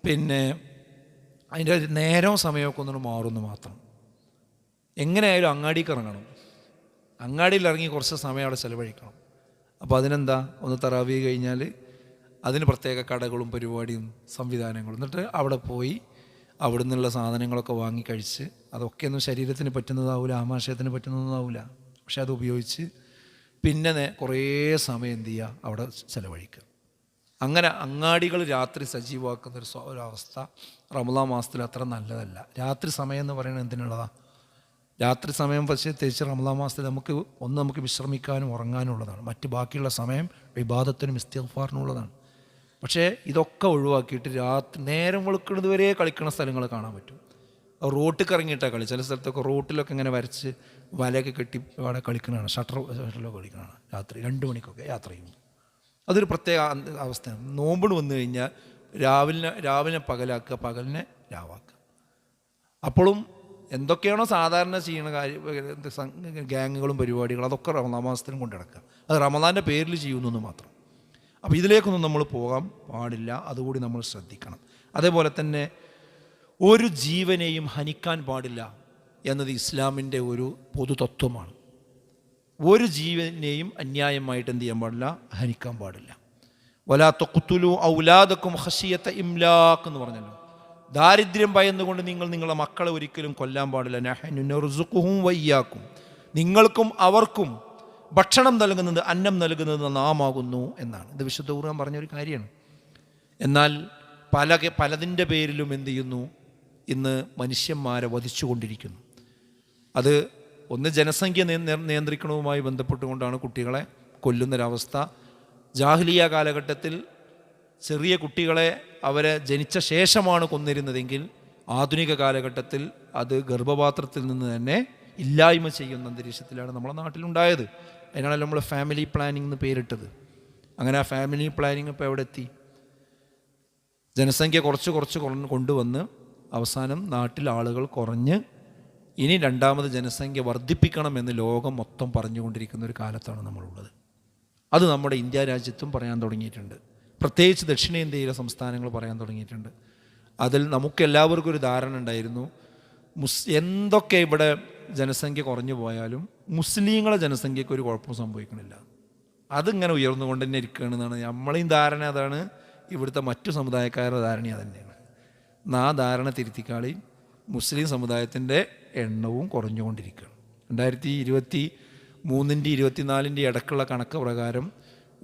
പിന്നെ അതിൻ്റെ നേരവും സമയമൊക്കെ ഒന്നും മാറുന്നു മാത്രം. എങ്ങനെയായാലും അങ്ങാടിക്ക് ഇറങ്ങണം, അങ്ങാടിയിൽ ഇറങ്ങി കുറച്ച് സമയം അവിടെ ചിലവഴിക്കണം. അപ്പോൾ അതിനെന്താ, ഒന്ന് തറാവീ കഴിഞ്ഞാൽ അതിന് പ്രത്യേക കടകളും പരിപാടിയും സംവിധാനങ്ങളും, എന്നിട്ട് അവിടെ പോയി അവിടെ നിന്നുള്ള സാധനങ്ങളൊക്കെ വാങ്ങി കഴിച്ച്, അതൊക്കെയൊന്നും ശരീരത്തിന് പറ്റുന്നതാവില്ല, ആമാശയത്തിന് പറ്റുന്നതാവില്ല. പക്ഷെ അത് ഉപയോഗിച്ച് പിന്നെ കുറേ സമയം എന്ത് ചെയ്യുക, അവിടെ ചിലവഴിക്കുക. അങ്ങനെ അങ്ങാടികൾ രാത്രി സജീവമാക്കുന്ന ഒരവസ്ഥ റമദാൻ മാസത്തിൽ അത്ര നല്ലതല്ല. രാത്രി സമയം എന്ന് പറയുന്നത് എന്തിനുള്ളതാണ്? രാത്രി സമയം പക്ഷേ തിരിച്ച് റമദാൻ മാസത്തിൽ നമുക്ക് വിശ്രമിക്കാനും ഉറങ്ങാനും ഉള്ളതാണ്. മറ്റ് ബാക്കിയുള്ള സമയം ഇബാദത്തിനും ഇസ്തിഗ്ഫാറിനുള്ളതാണ്. പക്ഷേ ഇതൊക്കെ ഒഴിവാക്കിയിട്ട് രാത്രി നേരം വെളുക്കുന്നത് വരെ കളിക്കുന്ന സ്ഥലങ്ങൾ കാണാൻ പറ്റും. റോട്ടിൽ ഇറങ്ങിയിട്ടാണ് കളി. ചില സ്ഥലത്തൊക്കെ റോട്ടിലൊക്കെ ഇങ്ങനെ വരച്ച് വലയൊക്കെ കെട്ടി അവിടെ കളിക്കുന്നതാണ്, ഷട്ടറിലൊക്കെ കളിക്കുന്നതാണ്. രാത്രി 2 മണിക്കൊക്കെ യാത്ര ചെയ്യുമ്പോൾ അതൊരു പ്രത്യേക അവസ്ഥയാണ്. നോമ്പിന് വന്നു കഴിഞ്ഞാൽ രാവിലെ പകലാക്കുക, പകലിനെ രാവാക്കുക. അപ്പോഴും എന്തൊക്കെയാണോ സാധാരണ ചെയ്യുന്ന ഗ്യാങ്ങുകളും പരിപാടികളും അതൊക്കെ റമദാൻ മാസത്തിനും കൊണ്ട് നടക്കുക. അത് റമദാൻ്റെ പേരിൽ ചെയ്യുന്നു മാത്രം. അപ്പോൾ ഇതിലേക്കൊന്നും നമ്മൾ പോകാൻ പാടില്ല, അതുകൂടി നമ്മൾ ശ്രദ്ധിക്കണം. അതേപോലെ തന്നെ ഒരു ജീവനെയും ഹനിക്കാൻ പാടില്ല എന്നത് ഇസ്ലാമിൻ്റെ ഒരു പൊതുതത്വമാണ്. ഒരു ജീവനെയും അന്യായമായിട്ട് എന്ത് ചെയ്യാൻ പാടില്ല, ഹനിക്കാൻ പാടില്ല. വലാ തഖ്തുലു ഔലാദക്കും ഖശിയത ഇംലാഖ് എന്ന് പറഞ്ഞല്ലോ. ദാരിദ്ര്യം ഭയന്നുകൊണ്ട് നിങ്ങളുടെ മക്കളെ ഒരിക്കലും കൊല്ലാൻ പാടില്ല. നഹ്നു നർസുഖുഹും വയ്യാക്കും, നിങ്ങൾക്കും അവർക്കും ഭക്ഷണം നൽകുന്നത്, അന്നം നൽകുന്നത് നാമാകുന്നു എന്നാണ്. ഇത് വിശുദ്ധ ഖുർആൻ പറഞ്ഞൊരു കാര്യമാണ്. എന്നാൽ പലതിൻ്റെ പേരിലും എന്ത് ചെയ്യുന്നു, ഇന്ന് മനുഷ്യന്മാരെ വധിച്ചുകൊണ്ടിരിക്കുന്നു. അത് ഒന്ന് ജനസംഖ്യ നിയന്ത്രിക്കണവുമായി ബന്ധപ്പെട്ടുകൊണ്ടാണ് കുട്ടികളെ കൊല്ലുന്നൊരവസ്ഥ. ജാഹിലിയ കാലഘട്ടത്തിൽ ചെറിയ കുട്ടികളെ അവരെ ജനിച്ച ശേഷമാണ് കൊന്നിരുന്നതെങ്കിൽ ആധുനിക കാലഘട്ടത്തിൽ അത് ഗർഭപാത്രത്തിൽ നിന്ന് തന്നെ ഇല്ലായ്മ ചെയ്യുന്ന അന്തരീക്ഷത്തിലാണ് നമ്മുടെ നാട്ടിലുണ്ടായത്. അതിനാണ് നമ്മൾ ഫാമിലി പ്ലാനിംഗ് എന്ന് പേരിട്ടത്. അങ്ങനെ ആ ഫാമിലി പ്ലാനിങ് ഇപ്പോൾ എവിടെ എത്തി? ജനസംഖ്യ കുറച്ച് കൊണ്ടുവന്ന് അവസാനം നാട്ടിൽ ആളുകൾ കുറഞ്ഞ് ഇനി രണ്ടാമത് ജനസംഖ്യ വർദ്ധിപ്പിക്കണമെന്ന് ലോകം മൊത്തം പറഞ്ഞുകൊണ്ടിരിക്കുന്ന ഒരു കാലത്താണ് നമ്മളുള്ളത്. അത് നമ്മുടെ ഇന്ത്യ രാജ്യത്തും പറയാൻ തുടങ്ങിയിട്ടുണ്ട്. പ്രത്യേകിച്ച് ദക്ഷിണേന്ത്യയിലെ സംസ്ഥാനങ്ങൾ പറയാൻ തുടങ്ങിയിട്ടുണ്ട്. അതിൽ നമുക്കെല്ലാവർക്കും ഒരു ധാരണ ഉണ്ടായിരുന്നു, എന്തൊക്കെ ഇവിടെ ജനസംഖ്യ കുറഞ്ഞു പോയാലും മുസ്ലിങ്ങളെ ജനസംഖ്യയ്ക്ക് ഒരു കുഴപ്പവും സംഭവിക്കണില്ല, അതിങ്ങനെ ഉയർന്നുകൊണ്ട് തന്നെ ഇരിക്കുകയാണെന്നാണ് നമ്മളെയും ധാരണ. അതാണ് ഇവിടുത്തെ മറ്റു സമുദായക്കാരുടെ ധാരണ തന്നെയാണ്. ആ ധാരണ തിരുത്തിക്കാളി മുസ്ലിം സമുദായത്തിൻ്റെ എണ്ണവും കുറഞ്ഞുകൊണ്ടിരിക്കുകയാണ്. 2023 24 ഇടയ്ക്കുള്ള കണക്ക് പ്രകാരം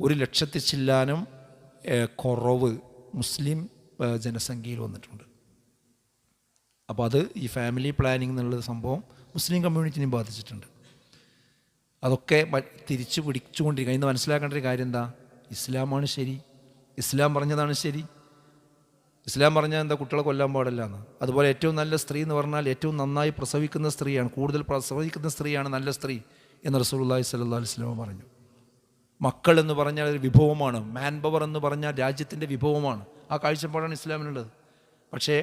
1,00,000 ചില്ലാനം കുറവ് മുസ്ലിം ജനസംഖ്യയിൽ വന്നിട്ടുണ്ട്. അപ്പോൾ അത് ഈ ഫാമിലി പ്ലാനിങ് എന്നുള്ള സംഭവം മുസ്ലിം കമ്മ്യൂണിറ്റിനെയും ബാധിച്ചിട്ടുണ്ട്. അതൊക്കെ തിരിച്ചു പിടിച്ചുകൊണ്ടിരിക്കുക. ഇന്ന് മനസ്സിലാക്കേണ്ട ഒരു കാര്യം എന്താ? ഇസ്ലാമാണ് ശരി, ഇസ്ലാം പറഞ്ഞതാണ് ശരി. ഇസ്ലാം പറഞ്ഞാൽ എന്താ? കുട്ടികളെ കൊല്ലാൻ പാടില്ല എന്ന്. അതുപോലെ ഏറ്റവും നല്ല സ്ത്രീ എന്ന് പറഞ്ഞാൽ ഏറ്റവും നന്നായി പ്രസവിക്കുന്ന സ്ത്രീയാണ്, കൂടുതൽ പ്രസവിക്കുന്ന സ്ത്രീയാണ് നല്ല സ്ത്രീ എന്ന് റസൂലുള്ളാഹി സ്വല്ലല്ലാഹു അലൈഹി വസല്ലം പറഞ്ഞു. മക്കൾ എന്ന് പറഞ്ഞാൽ ഒരു വിഭവമാണ്, മാൻ പവർ എന്ന് പറഞ്ഞാൽ രാജ്യത്തിൻ്റെ വിഭവമാണ്. ആ കാഴ്ചപ്പാടാണ് ഇസ്ലാമിനുള്ളത്. പക്ഷേ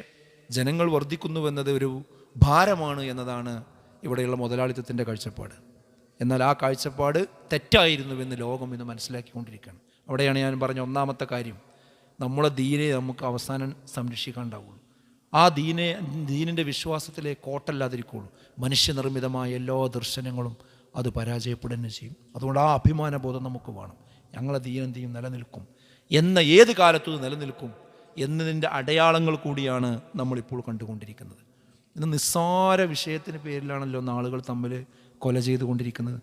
ജനങ്ങൾ വർദ്ധിക്കുന്നുവെന്നത് ഒരു ഭാരമാണ് എന്നതാണ് ഇവിടെയുള്ള മുതലാളിത്തത്തിൻ്റെ കാഴ്ചപ്പാട്. എന്നാൽ ആ കാഴ്ചപ്പാട് തെറ്റായിരുന്നുവെന്ന് ലോകം ഇന്ന് മനസ്സിലാക്കിക്കൊണ്ടിരിക്കുകയാണ്. അവിടെയാണ് ഞാൻ പറഞ്ഞ ഒന്നാമത്തെ കാര്യം, നമ്മളെ ദീനെ നമുക്ക് അവസാനം സംരക്ഷിക്കാണ്ടാവുള്ളൂ. ആ ദീനിൻ്റെ വിശ്വാസത്തിലെ കോട്ടല്ലാതിരിക്കുള്ളൂ. മനുഷ്യനിർമ്മിതമായ എല്ലാ ദർശനങ്ങളും അത് പരാജയപ്പെടുകയും ചെയ്യും. അതുകൊണ്ട് ആ അഭിമാനബോധം നമുക്ക് വേണം. ഞങ്ങളെ ദീൻ എന്ത് ചെയ്യും? നിലനിൽക്കും. എന്ന ഏത് കാലത്തും നിലനിൽക്കും എന്നതിൻ്റെ അടയാളങ്ങൾ കൂടിയാണ് നമ്മളിപ്പോൾ കണ്ടുകൊണ്ടിരിക്കുന്നത്. ഇന്ന് നിസ്സാര വിഷയത്തിന് പേരിലാണല്ലോ ആളുകൾ തമ്മിൽ കൊല ചെയ്തുകൊണ്ടിരിക്കുന്നത്,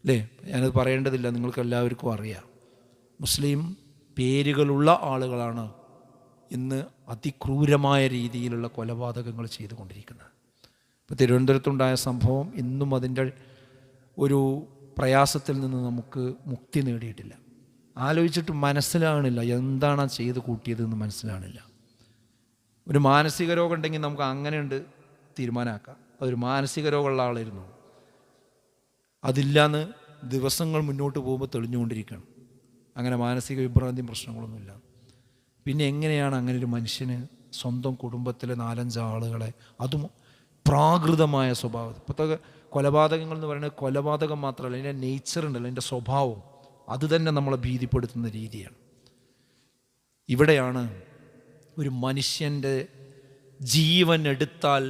അല്ലേ? ഞാനത് പറയേണ്ടതില്ല, നിങ്ങൾക്ക് എല്ലാവർക്കും അറിയാം. മുസ്ലിം പേരുകളുള്ള ആളുകളാണ് ഇന്ന് അതിക്രൂരമായ രീതിയിലുള്ള കൊലപാതകങ്ങൾ ചെയ്തുകൊണ്ടിരിക്കുന്നത്. ഇപ്പോൾ തിരുവനന്തപുരത്തുണ്ടായ സംഭവം ഇന്നും അതിൻ്റെ ഒരു പ്രയാസത്തിൽ നിന്ന് നമുക്ക് മുക്തി നേടിയിട്ടില്ല. ആലോചിച്ചിട്ട് മനസ്സിലാകണില്ല എന്താണ് ആ ചെയ്ത് കൂട്ടിയതെന്ന് മനസ്സിലാകണില്ല. ഒരു മാനസിക രോഗം ഉണ്ടെങ്കിൽ നമുക്ക് അങ്ങനെയുണ്ട് തീരുമാനമാക്കാം. അതൊരു മാനസിക രോഗമുള്ള ആളായിരുന്നു, അതില്ലാന്ന് ദിവസങ്ങൾ മുന്നോട്ട് പോകുമ്പോൾ തെളിഞ്ഞുകൊണ്ടിരിക്കുകയാണ്. അങ്ങനെ മാനസിക വിഭ്രാന്തിയും പ്രശ്നങ്ങളൊന്നുമില്ല. പിന്നെ എങ്ങനെയാണ് അങ്ങനെ ഒരു മനുഷ്യന് സ്വന്തം കുടുംബത്തിലെ 4-5 ആളുകളെ, അതും പ്രാകൃതമായ സ്വഭാവം. ഇപ്പോഴത്തെ കൊലപാതകങ്ങൾ എന്ന് പറയുന്നത് കൊലപാതകം മാത്രമല്ല, അതിൻ്റെ നേച്ചർ ഉണ്ടല്ലോ, അതിൻ്റെ സ്വഭാവം, അത് തന്നെ നമ്മളെ ഭീതിപ്പെടുത്തുന്ന രീതിയാണ്. ഇവിടെയാണ് ഒരു മനുഷ്യൻ്റെ ജീവൻ എടുത്താൽ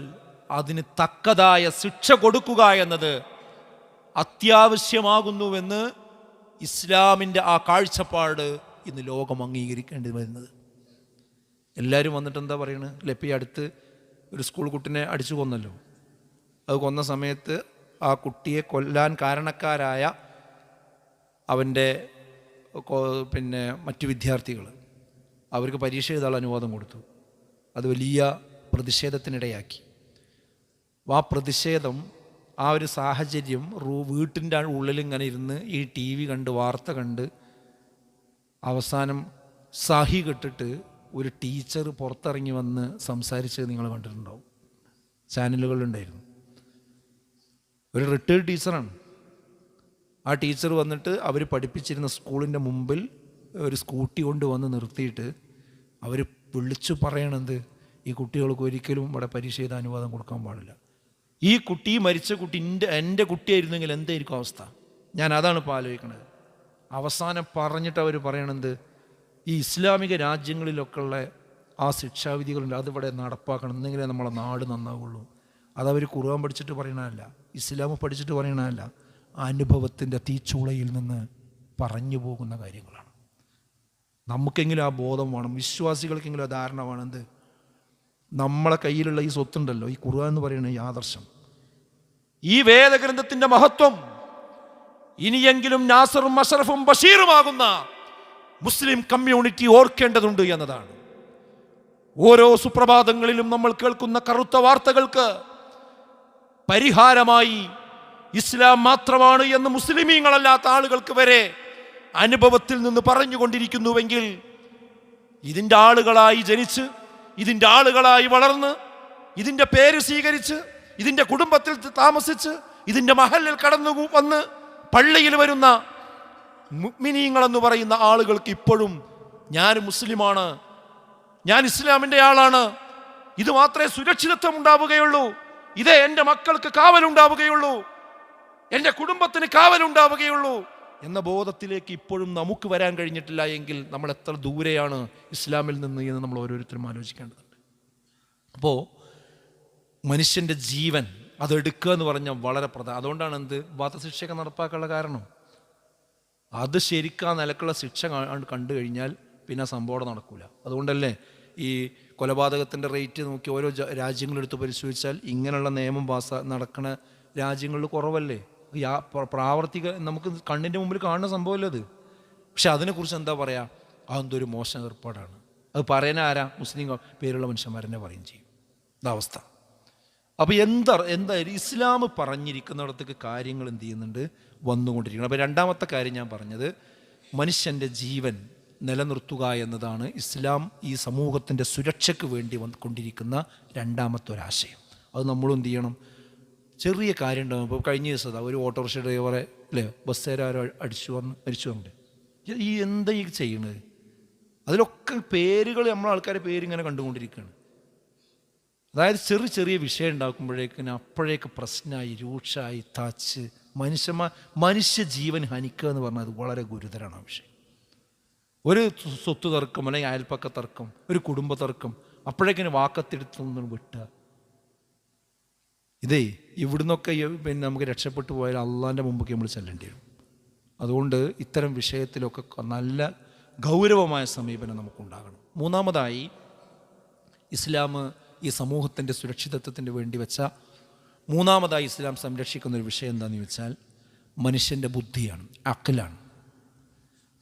അതിന് തക്കതായ ശിക്ഷ കൊടുക്കുക എന്നത് അത്യാവശ്യമാകുന്നുവെന്ന് ഇസ്ലാമിൻ്റെ ആ കാഴ്ചപ്പാട് ഇന്ന് ലോകം അംഗീകരിക്കേണ്ടി വരുന്നത്. എല്ലാവരും വന്നിട്ട് എന്താ പറയുന്നത്? ഇപ്പം ഈ അടുത്ത് ഒരു സ്കൂൾ കുട്ടിനെ അടിച്ചു കൊന്നല്ലോ. അത് കൊന്ന സമയത്ത് ആ കുട്ടിയെ കൊല്ലാൻ കാരണക്കാരായ അവൻ്റെ പിന്നെ മറ്റു വിദ്യാർത്ഥികൾ അവർക്ക് പരീക്ഷ എഴുതാനുള്ള അനുവാദം കൊടുത്തു. അത് വലിയ പ്രതിഷേധത്തിനിടയാക്കി. ആ പ്രതിഷേധം, ആ ഒരു സാഹചര്യം വീട്ടിൻ്റെ ഉള്ളിൽ ഇങ്ങനെ ഇരുന്ന് ഈ TV കണ്ട് വാർത്ത കണ്ട് അവസാനം സഹി കെട്ടിട്ട് ഒരു ടീച്ചർ പുറത്തിറങ്ങി വന്ന് സംസാരിച്ചത് നിങ്ങൾ കണ്ടിട്ടുണ്ടാവും, ചാനലുകളിലുണ്ടായിരുന്നു. ഒരു റിട്ടയർഡ് ടീച്ചറാണ്. ആ ടീച്ചർ വന്നിട്ട് അവർ പഠിപ്പിച്ചിരുന്ന സ്കൂളിൻ്റെ മുമ്പിൽ ഒരു സ്കൂട്ടി കൊണ്ട് വന്ന് നിർത്തിയിട്ട് അവർ വിളിച്ചു പറയണത്, ഈ കുട്ടികൾക്ക് ഒരിക്കലും ഇവിടെ പരീക്ഷ ചെയ്ത അനുവാദം കൊടുക്കാൻ പാടില്ല. ഈ കുട്ടി, മരിച്ച കുട്ടി എൻ്റെ കുട്ടിയായിരുന്നെങ്കിൽ എന്തായിരിക്കും അവസ്ഥ? ഞാൻ അതാണ് ഇപ്പോൾ ആലോചിക്കണത്. അവസാനം പറഞ്ഞിട്ട് അവർ പറയണത്, ഈ ഇസ്ലാമിക രാജ്യങ്ങളിലൊക്കെ ഉള്ള ആ ശിക്ഷാവിധികളുണ്ട്, അതിവിടെ നടപ്പാക്കണം, എന്നെങ്കിലേ നമ്മളെ നാട് നന്നാവുള്ളൂ. അതവർ ഖുർആൻ പഠിച്ചിട്ട് പറയണതല്ല, ഇസ്ലാം പഠിച്ചിട്ട് പറയണതല്ല, അനുഭവത്തിൻ്റെ തീച്ചൂളയിൽ നിന്ന് പറഞ്ഞു പോകുന്ന കാര്യങ്ങളാണ്. നമുക്കെങ്കിലും ആ ബോധം വേണം, വിശ്വാസികൾക്കെങ്കിലും ആ ധാരണ വേണം. നമ്മളെ കയ്യിലുള്ള ഈ സ്വത്തുണ്ടല്ലോ, ഈ ഖുർആൻ എന്ന് പറയുന്ന ഈ ആദർശം, ഈ വേദഗ്രന്ഥത്തിൻ്റെ മഹത്വം ഇനിയെങ്കിലും നാസറും അഷ്റഫും ബഷീറുമാകുന്ന മുസ്ലിം കമ്മ്യൂണിറ്റി ഓർക്കേണ്ടതുണ്ട് എന്നതാണ്. ഓരോ സുപ്രഭാതങ്ങളിലും നമ്മൾ കേൾക്കുന്ന കറുത്ത വാർത്തകൾക്ക് പരിഹാരമായി ഇസ്ലാം മാത്രമാണ് എന്ന് മുസ്ലിമീങ്ങളല്ലാത്ത ആളുകൾക്ക് വരെ അനുഭവത്തിൽ നിന്ന് പറഞ്ഞുകൊണ്ടിരിക്കുന്നുവെങ്കിൽ, ഇതിൻ്റെ ആളുകളായി ജനിച്ച്, ഇതിൻ്റെ ആളുകളായി വളർന്ന്, ഇതിൻ്റെ പേര് സ്വീകരിച്ച്, ഇതിൻ്റെ കുടുംബത്തിൽ താമസിച്ച്, ഇതിൻ്റെ മഹലിൽ കടന്നു വന്ന് പള്ളിയിൽ വരുന്ന മുഅ്മിനീങ്ങളെന്ന് പറയുന്ന ആളുകൾക്ക് ഇപ്പോഴും ഞാൻ മുസ്ലിമാണ്, ഞാൻ ഇസ്ലാമിൻ്റെ ആളാണ്, ഇത് മാത്രമേ സുരക്ഷിതത്വം ഉണ്ടാവുകയുള്ളൂ, ഇതേ എൻ്റെ മക്കൾക്ക് കാവലുണ്ടാവുകയുള്ളൂ, എൻ്റെ കുടുംബത്തിന് കാവലുണ്ടാവുകയുള്ളൂ എന്ന ബോധത്തിലേക്ക് ഇപ്പോഴും നമുക്ക് വരാൻ കഴിഞ്ഞിട്ടില്ല എങ്കിൽ നമ്മൾ എത്ര ദൂരെയാണ് ഇസ്ലാമിൽ നിന്ന് എന്ന് നമ്മൾ ഓരോരുത്തരും ആലോചിക്കേണ്ടതുണ്ട്. അപ്പോൾ മനുഷ്യൻ്റെ ജീവൻ അതെടുക്കുക എന്ന് പറഞ്ഞാൽ വളരെ പ്രധാനം. അതുകൊണ്ടാണ് വധശിക്ഷയൊക്കെ നടപ്പാക്കാനുള്ള കാരണം. അത് ശരിക്കും ആ നിലക്കുള്ള ശിക്ഷ കണ്ടു കഴിഞ്ഞാൽ പിന്നെ സംഭവം നടക്കില്ല. അതുകൊണ്ടല്ലേ ഈ കൊലപാതകത്തിൻ്റെ റേറ്റ് നോക്കി ഓരോ രാജ്യങ്ങളെടുത്ത് പരിശോധിച്ചാൽ ഇങ്ങനെയുള്ള നിയമം നടക്കുന്ന രാജ്യങ്ങളിൽ കുറവല്ലേ? പ്രാവർത്തിക നമുക്ക് കണ്ണിൻ്റെ മുമ്പിൽ കാണുന്ന സംഭവമല്ലേ അത്. പക്ഷെ അതിനെക്കുറിച്ച് എന്താ പറയുക? അതെന്തൊരു മോശം ഏർപ്പാടാണ്. അത് പറയാൻ ആരാ? മുസ്ലിം പേരുള്ള മനുഷ്യന്മാരെന്നെ പറയും ചെയ്യും. ഇതവസ്ഥ. അപ്പോൾ എന്താ ഇസ്ലാം പറഞ്ഞിരിക്കുന്നിടത്തേക്ക് കാര്യങ്ങൾ എന്ത് ചെയ്യുന്നുണ്ട്? വന്നുകൊണ്ടിരിക്കണം. അപ്പോൾ രണ്ടാമത്തെ കാര്യം ഞാൻ പറഞ്ഞത്, മനുഷ്യൻ്റെ ജീവൻ നിലനിർത്തുക എന്നതാണ് ഇസ്ലാം ഈ സമൂഹത്തിൻ്റെ സുരക്ഷയ്ക്ക് വേണ്ടി വന്നുകൊണ്ടിരിക്കുന്ന രണ്ടാമത്തെ ഒരാശയം. അത് നമ്മളും എന്ത് ചെയ്യണം? ചെറിയ കാര്യം ഉണ്ടാകും. ഇപ്പോൾ കഴിഞ്ഞ ദിവസം ഒരു ഓട്ടോറിക്ഷ ഡ്രൈവറെ ബസ്സുകാരോ അടിച്ചു വന്ന് മരിച്ചു കൊണ്ട് ഈ എന്താ ഈ ചെയ്യണത്? അതിലൊക്കെ പേരുകൾ നമ്മളെ ആൾക്കാരെ പേരിങ്ങനെ കണ്ടുകൊണ്ടിരിക്കുകയാണ്. അതായത് ചെറിയ വിഷയം ഉണ്ടാക്കുമ്പോഴേക്കിന് അപ്പോഴേക്ക് പ്രശ്നമായി, രൂക്ഷമായി, തച്ച് മനുഷ്യ ജീവൻ ഹനിക്കുക എന്ന് പറഞ്ഞാൽ അത് വളരെ ഗുരുതരമാണ് ആ വിഷയം. ഒരു സ്വത്ത് തർക്കം, അല്ലെങ്കിൽ അയൽപ്പക്ക തർക്കം, ഒരു കുടുംബ തർക്കം, അപ്പോഴേക്കിന് വാക്കത്തെടുത്തൊന്നും വിട്ടുക. ഇതേ ഇവിടുന്നൊക്കെ പിന്നെ നമുക്ക് രക്ഷപ്പെട്ടു പോയാൽ അള്ളാൻ്റെ മുമ്പൊക്കെ നമ്മൾ ചെല്ലേണ്ടി വരും. അതുകൊണ്ട് ഇത്തരം വിഷയത്തിലൊക്കെ നല്ല ഗൗരവമായ സമീപനം നമുക്കുണ്ടാകണം. മൂന്നാമതായി, ഇസ്ലാം ഈ സമൂഹത്തിൻ്റെ സുരക്ഷിതത്വത്തിന് വേണ്ടി വെച്ച മൂന്നാമതായി ഇസ്ലാം സംരക്ഷിക്കുന്ന ഒരു വിഷയം എന്താണെന്ന് ചോദിച്ചാൽ മനുഷ്യൻ്റെ ബുദ്ധിയാണ്, അഖലാണ്.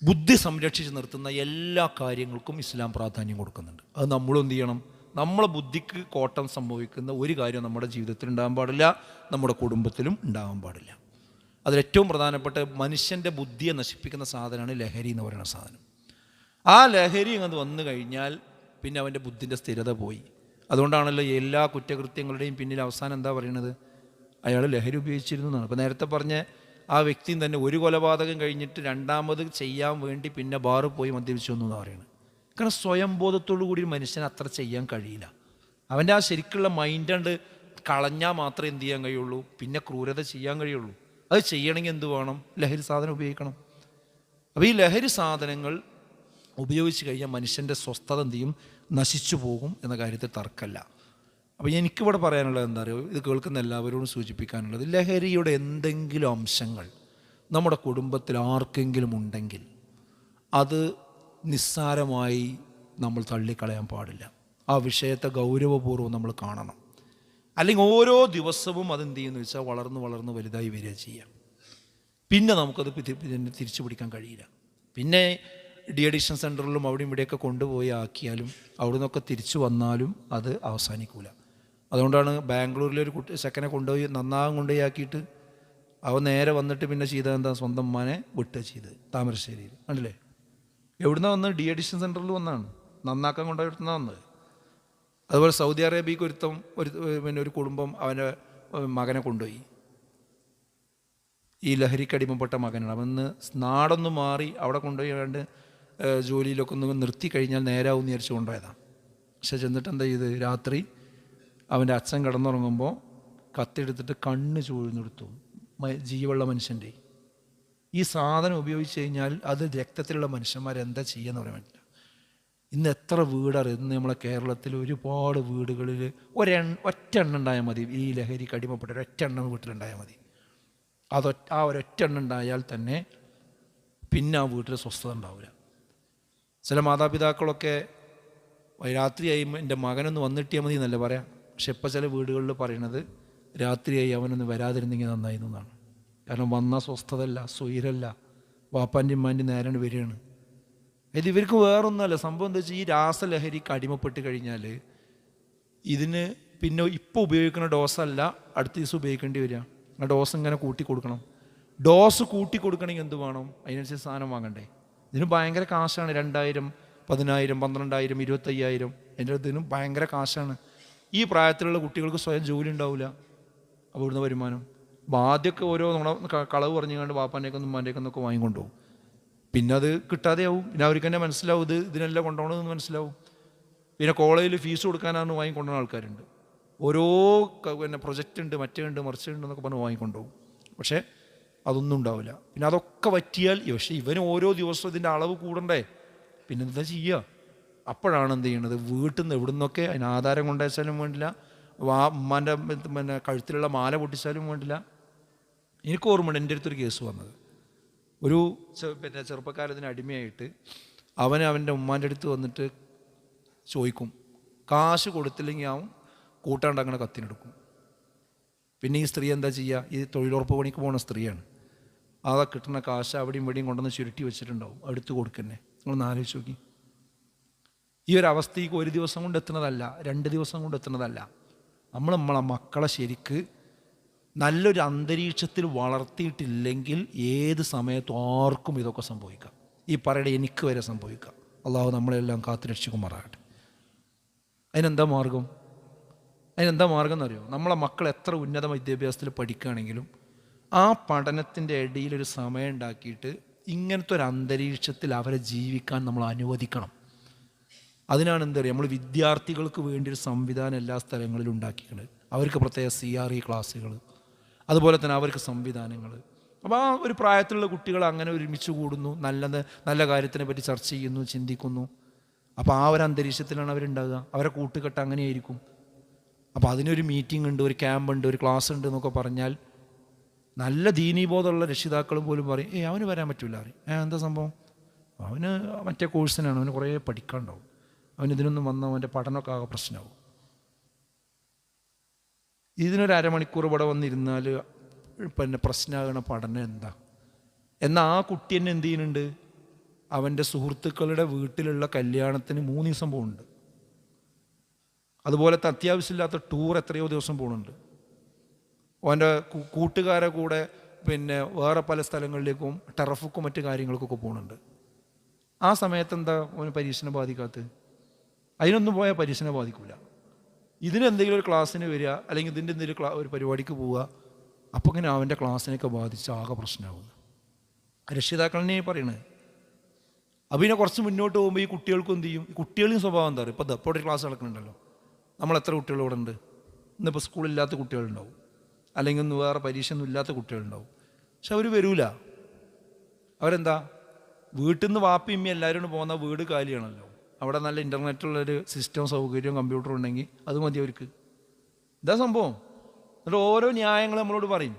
ബുദ്ധി സംരക്ഷിച്ച് നിർത്തുന്ന എല്ലാ കാര്യങ്ങൾക്കും ഇസ്ലാം പ്രാധാന്യം കൊടുക്കുന്നുണ്ട്. അത് നമ്മളും എന്ത് ചെയ്യണം? നമ്മളെ ബുദ്ധിക്ക് കോട്ടം സംഭവിക്കുന്ന ഒരു കാര്യം നമ്മുടെ ജീവിതത്തിൽ ഉണ്ടാകാൻ പാടില്ല, നമ്മുടെ കുടുംബത്തിലും ഉണ്ടാകാൻ പാടില്ല. അതിലേറ്റവും പ്രധാനപ്പെട്ട മനുഷ്യൻ്റെ ബുദ്ധിയെ നശിപ്പിക്കുന്ന സാധനമാണ് ലഹരി എന്ന് പറയുന്ന സാധനം. ആ ലഹരി അങ്ങ് വന്നു കഴിഞ്ഞാൽ പിന്നെ അവൻ്റെ ബുദ്ധിൻ്റെ സ്ഥിരത പോയി. അതുകൊണ്ടാണല്ലോ എല്ലാ കുറ്റകൃത്യങ്ങളുടെയും പിന്നിൽ അവസാനം എന്താ പറയുന്നത്? അയാൾ ലഹരി ഉപയോഗിച്ചിരുന്നു എന്നാണ്. അപ്പോൾ നേരത്തെ പറഞ്ഞ ആ വ്യക്തിയും തന്നെ ഒരു കൊലപാതകം കഴിഞ്ഞിട്ട് രണ്ടാമത് ചെയ്യാൻ വേണ്ടി പിന്നെ ബാറ് പോയി മദ്യപിച്ചു എന്നാണ് പറയുന്നത്. കാരണം സ്വയംബോധത്തോടു കൂടി മനുഷ്യന് അത്ര ചെയ്യാൻ കഴിയില്ല. അവൻ്റെ ആ ശരിക്കുള്ള മൈൻഡ് കളഞ്ഞാൽ മാത്രമേ എന്ത് ചെയ്യാൻ കഴിയുള്ളൂ, പിന്നെ ക്രൂരത ചെയ്യാൻ കഴിയുള്ളൂ. അത് ചെയ്യണമെങ്കിൽ എന്ത് വേണം? ലഹരി സാധനം ഉപയോഗിക്കണം. അപ്പോൾ ഈ ലഹരി സാധനങ്ങൾ ഉപയോഗിച്ച് കഴിഞ്ഞാൽ മനുഷ്യൻ്റെ സ്വസ്ഥത എന്ത് ചെയ്യും? നശിച്ചു പോകും എന്ന കാര്യത്തിൽ തർക്കമല്ല. അപ്പോൾ എനിക്കിവിടെ പറയാനുള്ളത് എന്താ പറയുക, ഇത് കേൾക്കുന്ന എല്ലാവരോടും സൂചിപ്പിക്കാനുള്ളത്, ലഹരിയുടെ എന്തെങ്കിലും അംശങ്ങൾ നമ്മുടെ കുടുംബത്തിൽ ആർക്കെങ്കിലും ഉണ്ടെങ്കിൽ അത് നിസ്സാരമായി നമ്മൾ തള്ളിക്കളയാൻ പാടില്ല. ആ വിഷയത്തെ ഗൗരവപൂർവ്വം നമ്മൾ കാണണം. അല്ലെങ്കിൽ ഓരോ ദിവസവും അതെന്ത് ചെയ്യുമെന്ന് വെച്ചാൽ വളർന്ന് വളർന്ന് വലുതായി വരിക ചെയ്യാം. പിന്നെ നമുക്കത് തിരിച്ചു പിടിക്കാൻ കഴിയില്ല. പിന്നെ ഡി അഡിക്ഷൻ സെൻ്ററിലും അവിടെയും ഇവിടെയൊക്കെ കൊണ്ടുപോയി ആക്കിയാലും അവിടെ നിന്നൊക്കെ തിരിച്ചു വന്നാലും അത് അവസാനിക്കില്ല. അതുകൊണ്ടാണ് ബാംഗ്ലൂരിലൊരു ചെക്കനെ കൊണ്ടുപോയി കൊണ്ടുപോയി ആക്കിയിട്ട് അവൻ നേരെ വന്നിട്ട് പിന്നെ ചെയ്തത് എന്താ? സ്വന്തം ഉമ്മാനെ വിട്ട് ചെയ്ത് താമരശ്ശേരിയിൽ കണ്ടില്ലേ? എവിടുന്ന വന്ന്? ഡി അഡിക്ഷൻ സെൻ്ററിൽ വന്നാണ്, നന്നാക്കാൻ കൊണ്ടുപോയി വന്നത്. അതുപോലെ സൗദി അറേബ്യക്ക് ഒരു കുടുംബം അവൻ്റെ മകനെ കൊണ്ടുപോയി. ഈ ലഹരിക്കടിമപ്പെട്ട മകനാണ്. അവന്ന് നാടൊന്ന് മാറി അവിടെ കൊണ്ടുപോയി കണ്ട് ജോലിയിലൊക്കെ ഒന്ന് നിർത്തി കഴിഞ്ഞാൽ നേരാവും വിചാരിച്ച് കൊണ്ടുപോയതാണ്. പക്ഷെ ചെന്നിട്ട് എന്താ ചെയ്ത്? രാത്രി അവൻ്റെ അച്ഛൻ കിടന്നുറങ്ങുമ്പോൾ കത്തെടുത്തിട്ട് കണ്ണ് ചൂഴ്ന്നെടുത്തു. ജീവുള്ള മനുഷ്യൻ്റെ ഈ സാധനം ഉപയോഗിച്ച് കഴിഞ്ഞാൽ അത് രക്തത്തിലുള്ള മനുഷ്യന്മാരെന്താ ചെയ്യുകയെന്ന് പറയാൻ പറ്റില്ല. ഇന്ന് എത്ര വീടറിയാം? ഇന്ന് നമ്മളെ കേരളത്തിൽ ഒരുപാട് വീടുകളിൽ ഒറ്റ എണ്ണം ഉണ്ടായാൽ മതി, ഈ ലഹരിക്ക് അടിമപ്പെട്ട ഒരൊറ്റ എണ്ണം വീട്ടിലുണ്ടായാൽ മതി. ആ ഒരൊറ്റ എണ്ണം ഉണ്ടായാൽ തന്നെ പിന്നെ ആ വീട്ടിൽ സ്വസ്ഥത ഉണ്ടാവില്ല. ചില മാതാപിതാക്കളൊക്കെ രാത്രിയായി എൻ്റെ മകനൊന്ന് വന്നിട്ടിയാൽ മതി എന്നല്ല പറയാം. പക്ഷെ ഇപ്പം ചില വീടുകളിൽ പറയണത് രാത്രിയായി അവനൊന്ന് വരാതിരുന്നെങ്കിൽ നന്നായിരുന്നു എന്നാണ്. കാരണം വന്ന സ്വസ്ഥതല്ല, സ്വൈരല്ല, വാപ്പാൻ്റെ ഉമ്മാൻ്റെ നേരാണ് വരികയാണ്. ഇത് ഇവർക്ക് വേറൊന്നുമല്ല. സംഭവം എന്താ വെച്ചാൽ ഈ രാസലഹരിക്ക് അടിമപ്പെട്ട് കഴിഞ്ഞാൽ ഇതിന് പിന്നെ ഇപ്പോൾ ഉപയോഗിക്കുന്ന ഡോസല്ല അടുത്ത ദിവസം ഉപയോഗിക്കേണ്ടി വരിക. ആ ഡോസ് ഇങ്ങനെ കൂട്ടി കൊടുക്കണം. ഡോസ് കൂട്ടി കൊടുക്കണമെങ്കിൽ എന്ത് വേണം? അതിനനുസരിച്ച് സാധനം വാങ്ങണ്ടേ? ഇതിന് ഭയങ്കര കാശാണ്. 2000, 10,000, 12,000, 25,000 എൻ്റെ ഇതിനും ഭയങ്കര കാശാണ്. ഈ പ്രായത്തിലുള്ള കുട്ടികൾക്ക് സ്വയം ജോലി ഉണ്ടാവില്ല. അപ്പോൾ ഇവിടുന്ന് വരുമാനം ആദ്യമൊക്കെ ഓരോ നമ്മളെ കളവ് പറഞ്ഞുകൊണ്ട് വാപ്പാൻ്റെയൊക്കെ ഉമ്മാൻ്റെയൊക്കെ വാങ്ങിക്കൊണ്ടുപോകും. പിന്നെ അത് കിട്ടാതെയാവും. പിന്നെ അവർക്ക് തന്നെ മനസ്സിലാവും ഇതിനെല്ലാം കൊണ്ടുപോകണമെന്ന് മനസ്സിലാവും. പിന്നെ കോളേജിൽ ഫീസ് കൊടുക്കാനാണ് വാങ്ങിക്കൊണ്ടുപോകുന്ന ആൾക്കാരുണ്ട്. ഓരോ പ്രൊജക്റ്റ് ഉണ്ട്, മറ്റേ ഉണ്ട്, മറിച്ചുണ്ട് എന്നൊക്കെ പറഞ്ഞ് വാങ്ങിക്കൊണ്ടുപോകും. പക്ഷേ അതൊന്നും ഉണ്ടാവില്ല. പിന്നെ അതൊക്കെ പറ്റിയാൽ പക്ഷേ ഇവന് ഓരോ ദിവസവും ഇതിൻ്റെ അളവ് കൂടണ്ടേ? പിന്നെ എന്താ ചെയ്യുക? അപ്പോഴാണ് എന്ത് ചെയ്യണത്? വീട്ടിൽ നിന്ന് എവിടെ നിന്നൊക്കെ അതിന് ആധാരം കൊണ്ടുവച്ചാലും വേണ്ടില്ല, ഉമ്മാൻ്റെ കഴുത്തിലുള്ള മാല പൊട്ടിച്ചാലും വേണ്ടില്ല. എനിക്ക് ഓർമ്മയുണ്ട് എൻ്റെ അടുത്തൊരു കേസ് വന്നത്. ഒരു ചെറുപ്പക്കാരത്തിന് അടിമയായിട്ട് അവൻ്റെ ഉമ്മാൻ്റെ അടുത്ത് വന്നിട്ട് ചോദിക്കും. കാശ് കൊടുത്തില്ലെങ്കിൽ അവൻ കൂട്ടാണ്ടങ്ങനെ കത്തിനെടുക്കും. പിന്നെ ഈ സ്ത്രീ എന്താ ചെയ്യുക? ഈ തൊഴിലുറപ്പ് പണിക്ക് പോകുന്ന സ്ത്രീയാണ്. അതാ കിട്ടുന്ന കാശ് അവിടെയും ഇവിടെയും കൊണ്ടുവന്ന് ചുരുട്ടി വെച്ചിട്ടുണ്ടാവും, എടുത്ത് കൊടുക്കന്നെ. നിങ്ങളൊന്ന് ആലോചിച്ച് നോക്കി. ഈ ഒരു അവസ്ഥയ്ക്ക് ഒരു ദിവസം കൊണ്ട് എത്തുന്നതല്ല, 2 ദിവസം കൊണ്ട് എത്തുന്നതല്ല. നമ്മളെ മക്കളെ ശരിക്ക് നല്ലൊരു അന്തരീക്ഷത്തിൽ വളർത്തിയിട്ടില്ലെങ്കിൽ ഏത് സമയത്തും ആർക്കും ഇതൊക്കെ സംഭവിക്കാം. ഈ പറയുടെ എനിക്ക് വരെ സംഭവിക്കാം. അള്ളാഹു നമ്മളെല്ലാം കാത്തുരക്ഷിക്കുമാറാകട്ടെ. അതിനെന്താ മാർഗം എന്നറിയോ? നമ്മളെ മക്കൾ എത്ര ഉന്നത വിദ്യാഭ്യാസത്തിൽ പഠിക്കുകയാണെങ്കിലും ആ പഠനത്തിൻ്റെ ഇടയിലൊരു സമയം ഉണ്ടാക്കിയിട്ട് ഇങ്ങനത്തെ ഒരു അന്തരീക്ഷത്തിൽ അവരെ ജീവിക്കാൻ നമ്മൾ അനുവദിക്കണം. അതിനാണ് എന്താ പറയുക, നമ്മൾ വിദ്യാർത്ഥികൾക്ക് വേണ്ടി ഒരു സംവിധാനം എല്ലാ സ്ഥലങ്ങളിലും ഉണ്ടാക്കിയിട്ടുണ്ട്. അവർക്ക് പ്രത്യേക CRE ക്ലാസ്സുകൾ, അതുപോലെ തന്നെ അവർക്ക് സംവിധാനങ്ങൾ. അപ്പോൾ ആ ഒരു പ്രായത്തിലുള്ള കുട്ടികൾ അങ്ങനെ ഒരുമിച്ച് കൂടുന്നു, നല്ല കാര്യത്തിനെ പറ്റി ചർച്ച ചെയ്യുന്നു, ചിന്തിക്കുന്നു. അപ്പോൾ ആ ഒരു അന്തരീക്ഷത്തിലാണ് അവരുണ്ടാകുക. അവരെ കൂട്ടുകെട്ട് അങ്ങനെയായിരിക്കും. അപ്പോൾ അതിനൊരു മീറ്റിംഗ് ഉണ്ട്, ഒരു ക്യാമ്പ് ഉണ്ട്, ഒരു ക്ലാസ് ഉണ്ട് എന്നൊക്കെ പറഞ്ഞാൽ നല്ല ദീനീബോധമുള്ള രക്ഷിതാക്കളും പോലും പറയും അവന് വരാൻ പറ്റില്ല. അറിയും എന്താ സംഭവം? അവന് മറ്റേ കോഴ്സിനാണ്, അവന് കുറേ പഠിക്കാനുണ്ടാവും. അവനിതിനൊന്നും വന്നാൽ അവൻ്റെ പഠനമൊക്കെ ആകെ പ്രശ്നമാവും. ഇതിനൊരു അരമണിക്കൂർ ഇവിടെ വന്നിരുന്നാൽ പിന്നെ പ്രശ്നമാകണ പഠനം എന്താ? എന്നാൽ ആ കുട്ടി തന്നെ എന്ത് ചെയ്യുന്നുണ്ട്? അവൻ്റെ സുഹൃത്തുക്കളുടെ വീട്ടിലുള്ള കല്യാണത്തിന് 3 ദിവസം പോകുന്നുണ്ട്. അതുപോലത്തെ അത്യാവശ്യമില്ലാത്ത ടൂർ എത്രയോ ദിവസം പോകുന്നുണ്ട്. അവൻ്റെ കൂട്ടുകാരെ കൂടെ പിന്നെ വേറെ പല സ്ഥലങ്ങളിലേക്കും ടർഫുക്കും മറ്റു കാര്യങ്ങൾക്കൊക്കെ പോകുന്നുണ്ട്. ആ സമയത്ത് എന്താ അവന് പരീക്ഷനെ ബാധിക്കാത്തത്? അതിനൊന്നും പോയാൽ പരീക്ഷനെ ബാധിക്കില്ല. ഇതിനെന്തെങ്കിലും ഒരു ക്ലാസ്സിന് വരിക, അല്ലെങ്കിൽ ഇതിൻ്റെ എന്തെങ്കിലും ഒരു പരിപാടിക്ക് പോവുക, അപ്പോൾ ഇങ്ങനെ അവൻ്റെ ക്ലാസ്സിനെയൊക്കെ ബാധിച്ച് ആകെ പ്രശ്നമാകുന്നു. രക്ഷിതാക്കളെന്നെ പറയണത്. അപ്പോൾ പിന്നെ കുറച്ച് മുന്നോട്ട് പോകുമ്പോൾ ഈ കുട്ടികൾക്കും എന്ത് ചെയ്യും? ഈ കുട്ടികളുടെ സ്വഭാവം എന്താ പറയുക? ഇപ്പോൾ ഒരു ക്ലാസ് നടക്കുന്നുണ്ടല്ലോ, നമ്മൾ എത്ര കുട്ടികൾ ഇവിടെ ഉണ്ട്? ഇന്നിപ്പോൾ സ്കൂളില്ലാത്ത കുട്ടികളുണ്ടാവും, അല്ലെങ്കിൽ ഒന്ന് വേറെ പരീക്ഷ ഒന്നും ഇല്ലാത്ത കുട്ടികളുണ്ടാവും. പക്ഷെ അവർ വരൂല. അവരെന്താ? വീട്ടിൽ നിന്ന് വാപ്പയും ഇമ്മയും എല്ലാവരും പോകുന്ന വീട് കാലിയാണല്ലോ. അവിടെ നല്ല ഇൻ്റർനെറ്റുള്ളൊരു സിസ്റ്റം സൗകര്യവും കമ്പ്യൂട്ടറും ഉണ്ടെങ്കിൽ അത് മതി അവർക്ക്. ഇതാ സംഭവം. എന്നിട്ട് ഓരോ ന്യായങ്ങൾ നമ്മളോട് പറയും.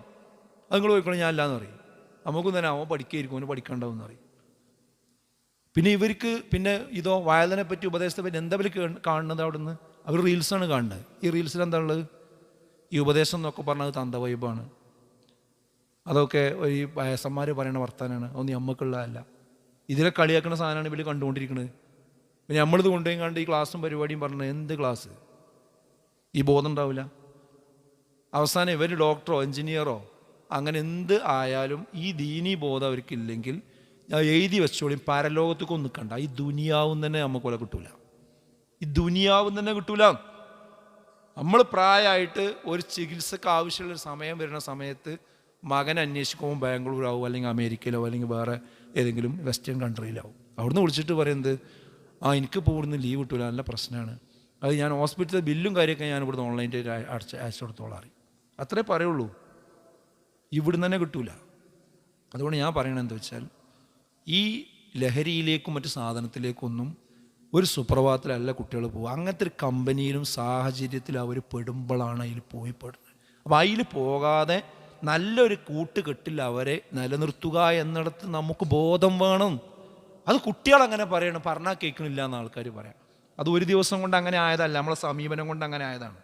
അത് നിങ്ങൾ പോയിക്കോളൂ, ഞാൻ അല്ലാന്ന് പറയും. നമുക്കും തന്നെ അവൻ പഠിക്കായിരിക്കും, അവന് പഠിക്കണ്ടാവും പറയും. പിന്നെ ഇവർക്ക് പിന്നെ ഇതോ വായനയെ പറ്റി ഉപദേശത്തെ പറ്റി എന്താ അവർ കാണുന്നത്? അവിടെ നിന്ന് അവർ റീൽസാണ് കാണുന്നത്. ഈ റീൽസിൽ എന്താ ഉള്ളത്? ഈ ഉപദേശം എന്നൊക്കെ പറഞ്ഞത് തന്ത വൈബാണ്. അതൊക്കെ ഈ വയസ്സന്മാർ പറയുന്ന വർത്താനാണ്. അതൊന്നും നമ്മൾക്കുള്ളതല്ല. ഇതിലെ കളിയാക്കുന്ന സാധനമാണ് ഇവർ കണ്ടുകൊണ്ടിരിക്കുന്നത്. പിന്നെ നമ്മളിത് കൊണ്ടുപോയി കണ്ട് ഈ ക്ലാസ്സും പരിപാടിയും പറഞ്ഞത് എന്ത് ക്ലാസ്? ഈ ബോധം ഉണ്ടാവില്ല. അവസാനം ഇവർ ഡോക്ടറോ എൻജിനീയറോ അങ്ങനെ എന്ത് ആയാലും ഈ ദീനീ ബോധം അവർക്കില്ലെങ്കിൽ ഞാൻ എഴുതി വെച്ചോളിയും, പരലോകത്തേക്കൊന്നും നിൽക്കണ്ട. ഈ ദുനിയാവും തന്നെ നമുക്ക് പോലെ കിട്ടൂല. ഈ ദുനിയാവും തന്നെ കിട്ടൂല. നമ്മൾ പ്രായമായിട്ട് ഒരു ചികിത്സക്ക് ആവശ്യമുള്ളൊരു സമയം വരുന്ന സമയത്ത് മകൻ അന്വേഷിക്കുമ്പോൾ ബാംഗ്ലൂരാവും, അല്ലെങ്കിൽ അമേരിക്കയിലോ, അല്ലെങ്കിൽ വേറെ ഏതെങ്കിലും വെസ്റ്റേൺ കൺട്രിയിലാവും. അവിടുന്ന് വിളിച്ചിട്ട് പറയുന്നത്, എനിക്കിപ്പോൾ ഇവിടുന്ന് ലീവ് കിട്ടൂല, നല്ല പ്രശ്നമാണ്, അത് ഞാൻ ഹോസ്പിറ്റലിലെ ബില്ലും കാര്യമൊക്കെ ഞാൻ ഇവിടുന്ന് ഓൺലൈനായിട്ട് അയച്ചു കൊടുത്തോളാം അറിയും. അത്രേ പറയുള്ളൂ. ഇവിടുന്ന് തന്നെ കിട്ടൂല. അതുകൊണ്ട് ഞാൻ പറയണത് എന്താ വെച്ചാൽ, ഈ ലഹരിയിലേക്കും മറ്റു സാധനത്തിലേക്കൊന്നും ഒരു സുപ്രഭാതത്തിലല്ല കുട്ടികൾ പോകുക. അങ്ങനത്തെ ഒരു കമ്പനിയിലും സാഹചര്യത്തിലും അവർ പെടുമ്പോഴാണ് അതിൽ പോയി പെടുന്നത്. അപ്പോൾ അതിൽ പോകാതെ നല്ലൊരു കൂട്ടുകെട്ടിൽ അവരെ നിലനിർത്തുക എന്നിടത്ത് നമുക്ക് ബോധം വേണം. അത് കുട്ടികളങ്ങനെ പറയണം, പറഞ്ഞാൽ കേൾക്കണില്ല എന്ന് ആൾക്കാർ പറയാം. അത് ഒരു ദിവസം കൊണ്ട് അങ്ങനെ ആയതല്ല, നമ്മളെ സമീപനം കൊണ്ട് അങ്ങനെ ആയതാണ്.